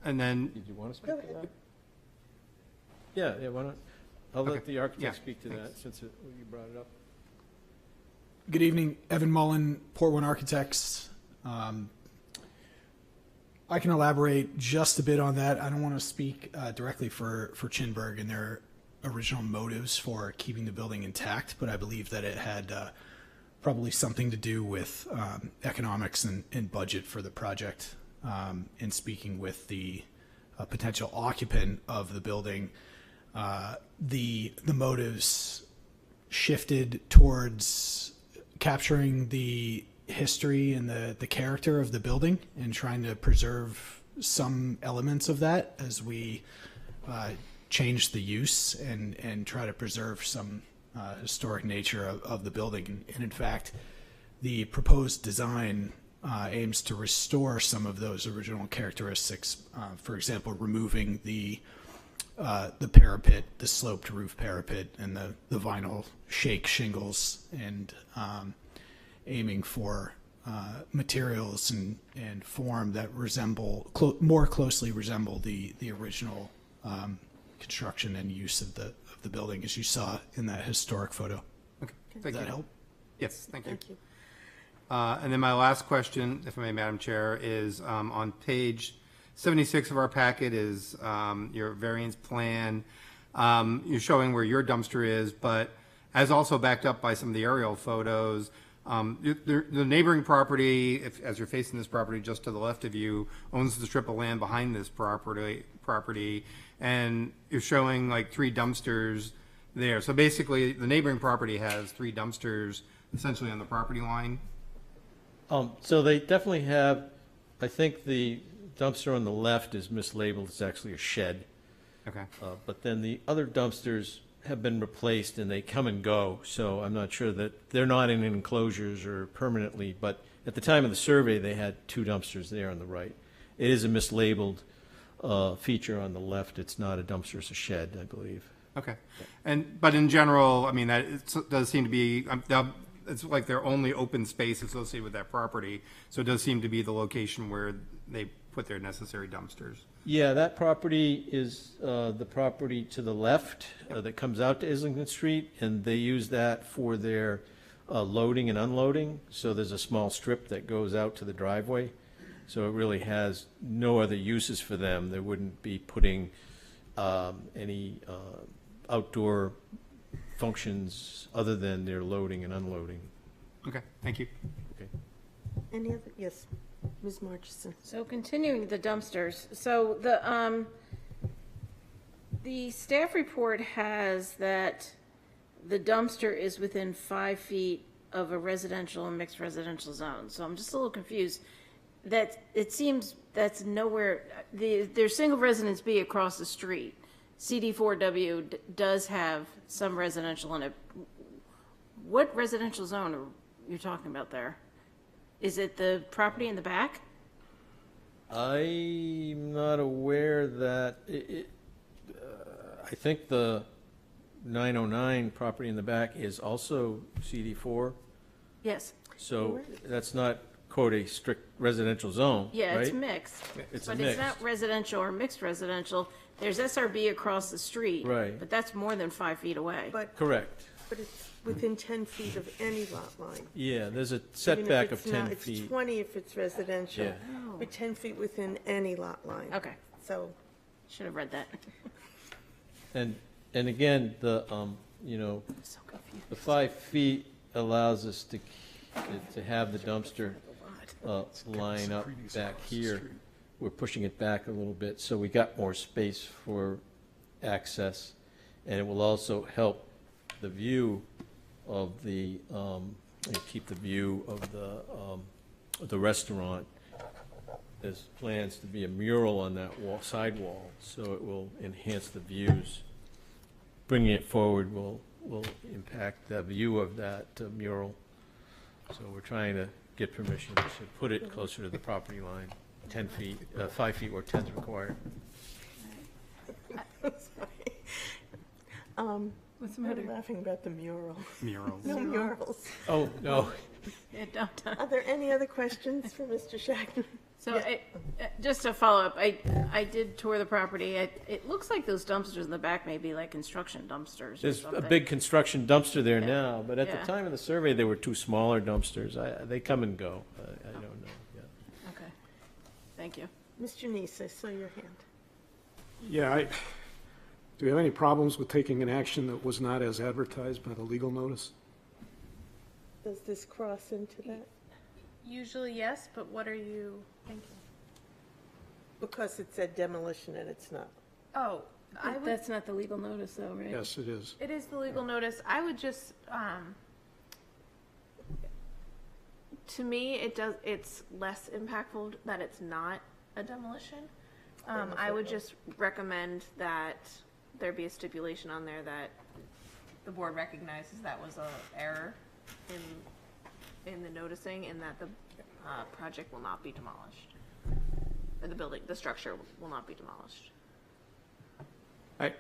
And then, Did you want to speak to that? Yeah, why not? I'll let the architect speak to that since you brought it up. Good evening, Evan Mullen, Port One Architects. I can elaborate just a bit on that. I don't want to speak directly for Chinburg and their original motives for keeping the building intact, but I believe that it had probably something to do with economics and budget for the project. In speaking with the potential occupant of the building, the motives shifted towards capturing the history and the character of the building and trying to preserve some elements of that as we change the use and try to preserve some historic nature of the building. And in fact, the proposed design aims to restore some of those original characteristics. For example, removing the parapet, the sloped roof parapet, and the vinyl shake shingles, and aiming for materials and form that more closely resemble the original construction and use of the building, as you saw in that historic photo. Okay, Does thank that you. help? Yes, thank you. And then my last question, if I may, Madam Chair, is on page 76 of our packet is your variance plan. You're showing where your dumpster is, but as also backed up by some of the aerial photos, the neighboring property, as you're facing this property just to the left of you, owns the strip of land behind this property, and you're showing like 3 dumpsters there. So basically, the neighboring property has 3 dumpsters essentially on the property line. So they definitely have, I think the dumpster on the left is mislabeled, it's actually a shed. Okay. But then the other dumpsters have been replaced and they come and go, so I'm not sure that, they're not in enclosures or permanently, but at the time of the survey, they had 2 dumpsters there on the right. It is a mislabeled feature on the left, it's not a dumpster, it's a shed, I believe. Okay. But in general, I mean, that it does seem to be, it's like their only open space associated with that property. So it does seem to be the location where they put their necessary dumpsters. Yeah, that property is the property to the left that comes out to Islington Street, and they use that for their loading and unloading. So there's a small strip that goes out to the driveway. So it really has no other uses for them. They wouldn't be putting any outdoor functions other than their loading and unloading. Okay, thank you. Okay. Any other, yes, Ms. Marchison. So continuing the dumpsters, so the staff report has that the dumpster is within 5 feet of a residential and mixed residential zone. So I'm just a little confused. That it seems that's nowhere, there's single residence B across the street. CD4W does have some residential in it. What residential zone are you talking about there? Is it the property in the back? I'm not aware that, I think the 909 property in the back is also CD4. Yes. So that's not, quote, a strict residential zone, Yeah, right? it's mixed. It's But a it's mixed. not residential or mixed residential. There's SRB across the street. Right. But that's more than 5 feet away. Correct. But it's within 10 feet of any lot line. Yeah, there's a Even if setback of it's not- 10 feet. It's 20 if it's residential, Yeah. but 10 feet within any lot line. Okay. So, Should have read that. And again, the, the 5 feet allows us to have the dumpster line up back here. We're pushing it back a little bit, so we got more space for access. and it will also help the view of the, keep the view of the restaurant. There's plans to be a mural on that wall, side wall, so it will enhance the views. Bringing it forward will impact the view of that mural. So we're trying to get permission to put it closer to the property line, 10 feet, 5 feet where 10 is required. What's the matter? I'm laughing about the mural. Murals. No murals. Oh, no. Yeah, don't. Are there any other questions for Mr. Shackman? So just to follow up, I did tour the property. It looks like those dumpsters in the back may be like construction dumpsters or There's something. a big construction dumpster there Yeah. now, but at Yeah. the time of the survey, they were two smaller dumpsters. They come and go. I don't know. Yeah. Okay, thank you. Mr. Neese, I saw your hand. Yeah, do we have any problems with taking an action that was not as advertised by the legal notice? Does this cross into that? Usually yes, but what are you thinking? Because it said demolition and it's not. Oh, I would. That's not the legal notice though, right? Yes, it is. It is the legal notice. I would just, to me, it's less impactful that it's not a demolition. I would just recommend that there be a stipulation on there that the board recognizes that was a error in the noticing and that the project will not be demolished. Or the structure will not be demolished. I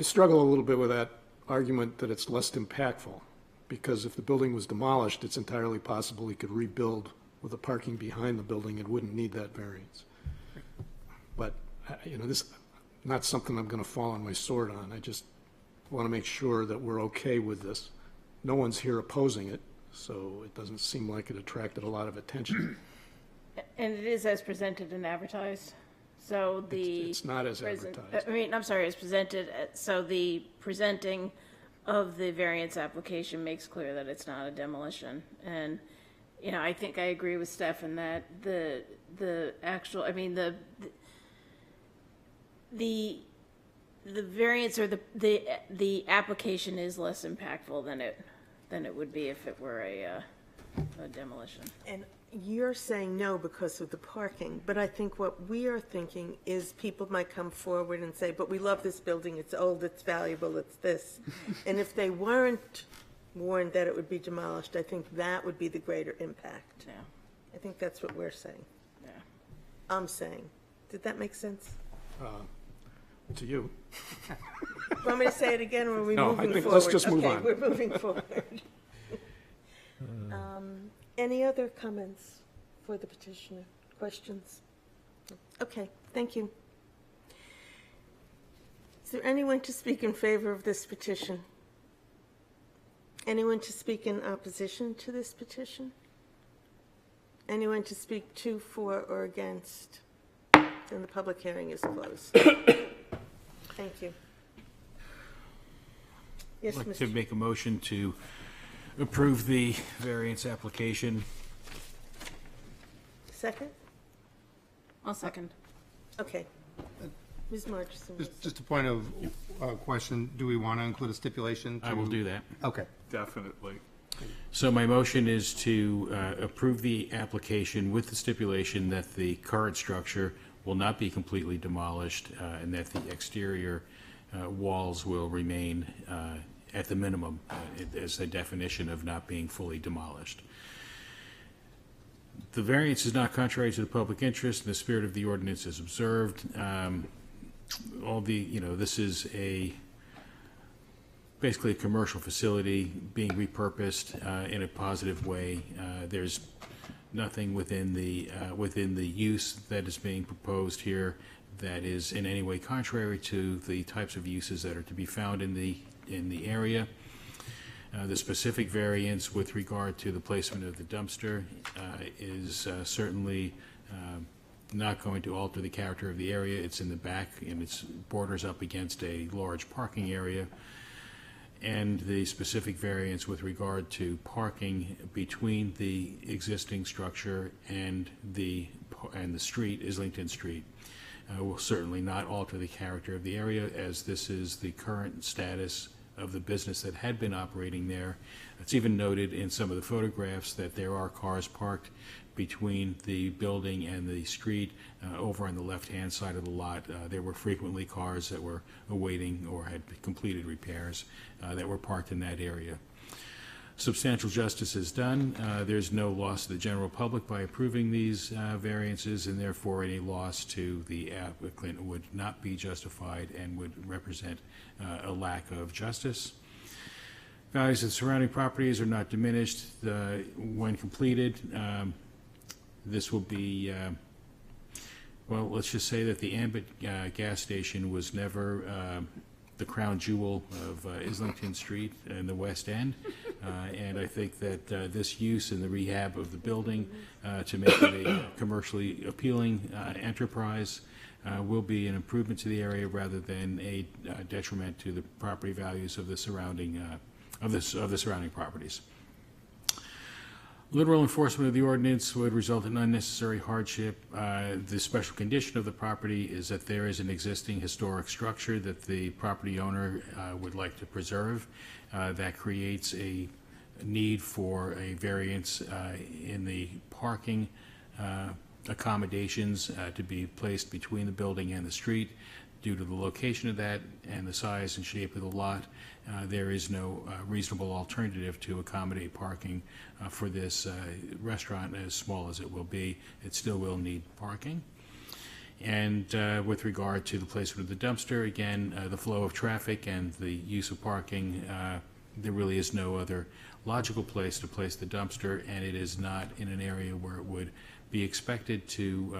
struggle a little bit with that argument that it's less impactful, because if the building was demolished, it's entirely possible he could rebuild with the parking behind the building and wouldn't need that variance. But, this is not something I'm going to fall on my sword on. I just want to make sure that we're okay with this. No one's here opposing it, so it doesn't seem like it attracted a lot of attention. And it is as presented and advertised. So It's not as advertised. I'm sorry, it's presented, so the presenting of the variance application makes clear that it's not a demolition. And, I think I agree with Stefan that the actual, the variance or the application is less impactful than it would be if it were a demolition. And you're saying no because of the parking, but I think what we are thinking is people might come forward and say, but we love this building, it's old, it's valuable, it's this. And if they weren't warned that it would be demolished, I think that would be the greater impact. Yeah. I think that's what we're saying. Yeah. I'm saying. Did that make sense? To you. Want me to say it again, or are we No, I moving think forward? let's just move on. Okay, we're moving forward. Any other comments for the petitioner? Questions? Okay, thank you. Is there anyone to speak in favor of this petition? Anyone to speak in opposition to this petition? Anyone to speak to, for, or against? Then the public hearing is closed. Thank you. Yes, I'd like Mr. to make a motion to approve the variance application. Second? I'll second. Okay. Ms. Marchison. Just a point of question, do we want to include a stipulation? I will do that. Okay. Definitely. So my motion is to approve the application with the stipulation that the current structure will not be completely demolished and that the exterior walls will remain at the minimum as a definition of not being fully demolished. The variance is not contrary to the public interest, and the spirit of the ordinance is observed. This is basically a commercial facility being repurposed in a positive way. There's nothing within the use that is being proposed here that is in any way contrary to the types of uses that are to be found in the area. The specific variance with regard to the placement of the dumpster is certainly not going to alter the character of the area. It's in the back and it borders up against a large parking area. And the specific variance with regard to parking between the existing structure and the street, Islington Street, will certainly not alter the character of the area, as this is the current status of the business that had been operating there. It's even noted in some of the photographs that there are cars parked between the building and the street. Over on the left-hand side of the lot, there were frequently cars that were awaiting or had completed repairs that were parked in that area. Substantial justice is done. There's no loss to the general public by approving these variances, and therefore any loss to the applicant would not be justified and would represent a lack of justice. Values of surrounding properties are not diminished when completed. This will be, well, let's just say that the Ambit gas station was never the crown jewel of Islington Street in the West End. And I think that this use and the rehab of the building to make it a commercially appealing enterprise will be an improvement to the area rather than a detriment to the property values of the surrounding surrounding properties. Literal enforcement of the ordinance would result in unnecessary hardship. The special condition of the property is that there is an existing historic structure that the property owner would like to preserve. That creates a need for a variance in the parking accommodations to be placed between the building and the street. Due to the location of that and the size and shape of the lot, there is no reasonable alternative to accommodate parking for this restaurant, as small as it will be. It still will need parking. And with regard to the placement of the dumpster, again, the flow of traffic and the use of parking, there really is no other logical place to place the dumpster, and it is not in an area where it would be expected to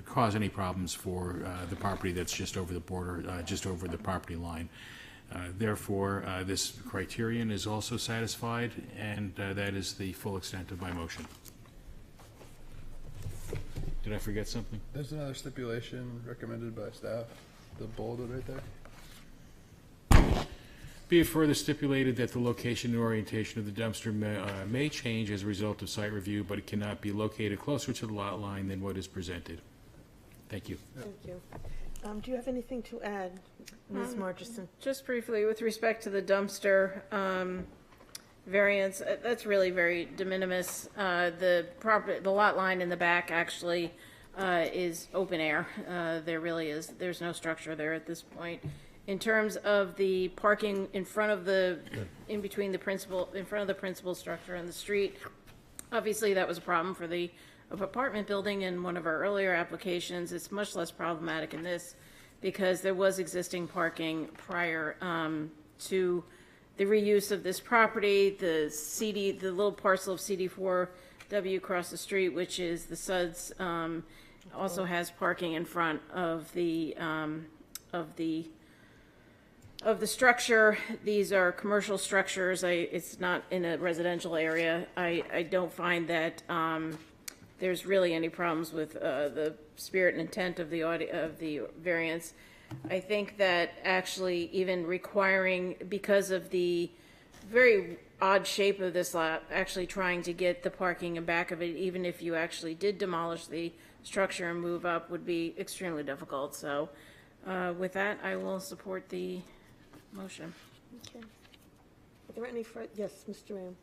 cause any problems for the property that's just over the border, just over the property line. Therefore, this criterion is also satisfied, and that is the full extent of my motion. Did I forget something? There's another stipulation recommended by staff, the bolded right there. Be it further stipulated that the location and orientation of the dumpster may change as a result of site review, but it cannot be located closer to the lot line than what is presented. Thank you. Thank you. Do you have anything to add, Ms. Margerson? Just briefly, with respect to the dumpster variance, that's really very de minimis. The lot line in the back actually is open air. There's no structure there at this point. In terms of the parking in front of in front of the principal structure and the street, obviously that was a problem for the apartment building in one of our earlier applications. It's much less problematic in this because there was existing parking prior to the reuse of this property. The little parcel of CD4W across the street, which is the Suds, also has parking in front of the structure. These are commercial structures. It's not in a residential area. I don't find that there's really any problems with the spirit and intent of the variance. I think that actually even requiring, because of the very odd shape of this lot, actually trying to get the parking in back of it, even if you actually did demolish the structure and move up, would be extremely difficult. So with that, I will support the motion. Okay. Are there any yes, Mr. Ram.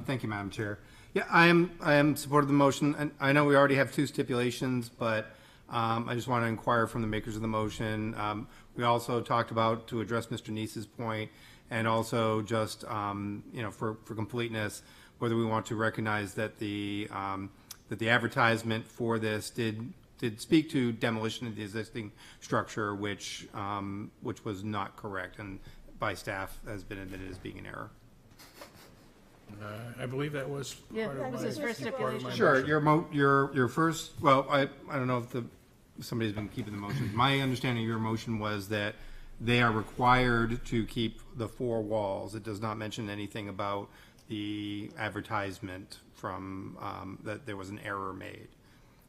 Thank you, Madam Chair. Yeah, I am supportive of the motion, and I know we already have two stipulations, but I just want to inquire from the makers of the motion. We also talked about, to address Mr. Neese's point, and also just for completeness, whether we want to recognize that the advertisement for this did speak to demolition of the existing structure, which was not correct, and by staff has been admitted as being an error. I believe that was part of was his first stipulation. Sure, your first. Well, I don't know if somebody's been keeping the motion. My understanding of your motion was that they are required to keep the four walls. It does not mention anything about the advertisement from that there was an error made.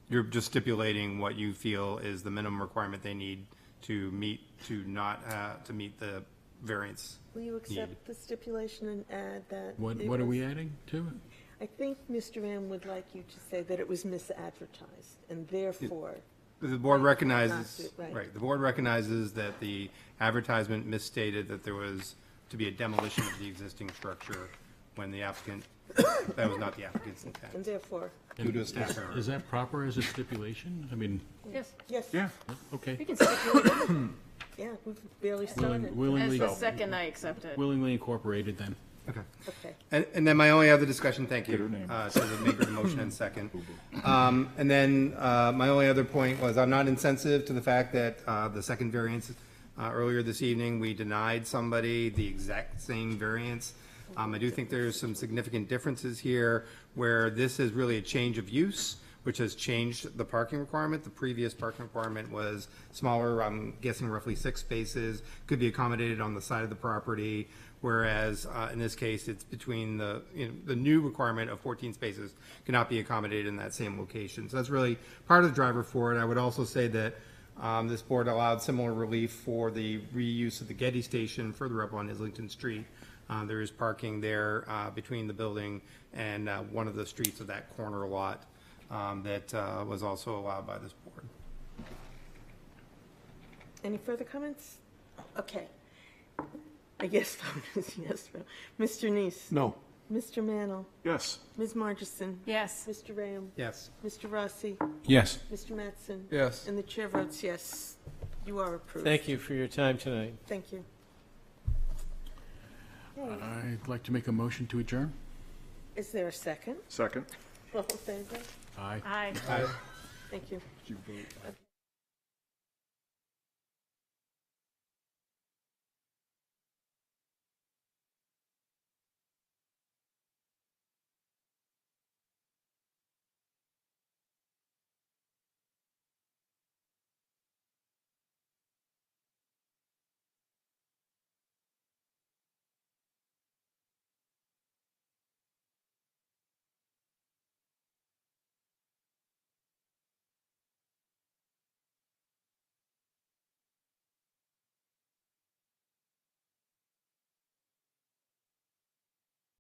You're just stipulating what you feel is the minimum requirement they need to meet to meet the variance. Will you accept the stipulation and add that? What are we adding to it? I think Mr. M would like you to say that it was misadvertised, and therefore. The board recognizes, Right. right, the board recognizes that the advertisement misstated that there was to be a demolition of the existing structure when the applicant, that was not the applicant's intent. And therefore. Due to a staff error. Is that proper as a stipulation? I mean, Yes. Yes. Yeah. okay. We can stipulate it. Yeah, we've barely started. Willingly, As the second I accept it. willingly incorporated then. Okay. Okay. And then my only other discussion, thank Get her you, name. to the maker of the motion and second. And then my only other point was I'm not insensitive to the fact that the second variance, earlier this evening, we denied somebody the exact same variance. I do think there's some significant differences here where this is really a change of use, which has changed the parking requirement. The previous parking requirement was smaller, I'm guessing roughly 6 spaces, could be accommodated on the side of the property. Whereas in this case, it's between the new requirement of 14 spaces cannot be accommodated in that same location. So that's really part of the driver for it. I would also say that this board allowed similar relief for the reuse of the Getty Station further up on Islington Street. There is parking there between the building and one of the streets of that corner lot that was also allowed by this board. Any further comments? Okay. I guess vote is yes. Mr. Neese? No. Mr. Mannel? Yes. Ms. Margison? Yes. Mr. Ram? Yes. Mr. Rossi? Yes. Mr. Mattson? Yes. And the chair votes yes. You are approved. Thank you for your time tonight. Thank you. I'd like to make a motion to adjourn. Is there a second? Second. All in favor? Aye. Aye. Thank you. Did you vote?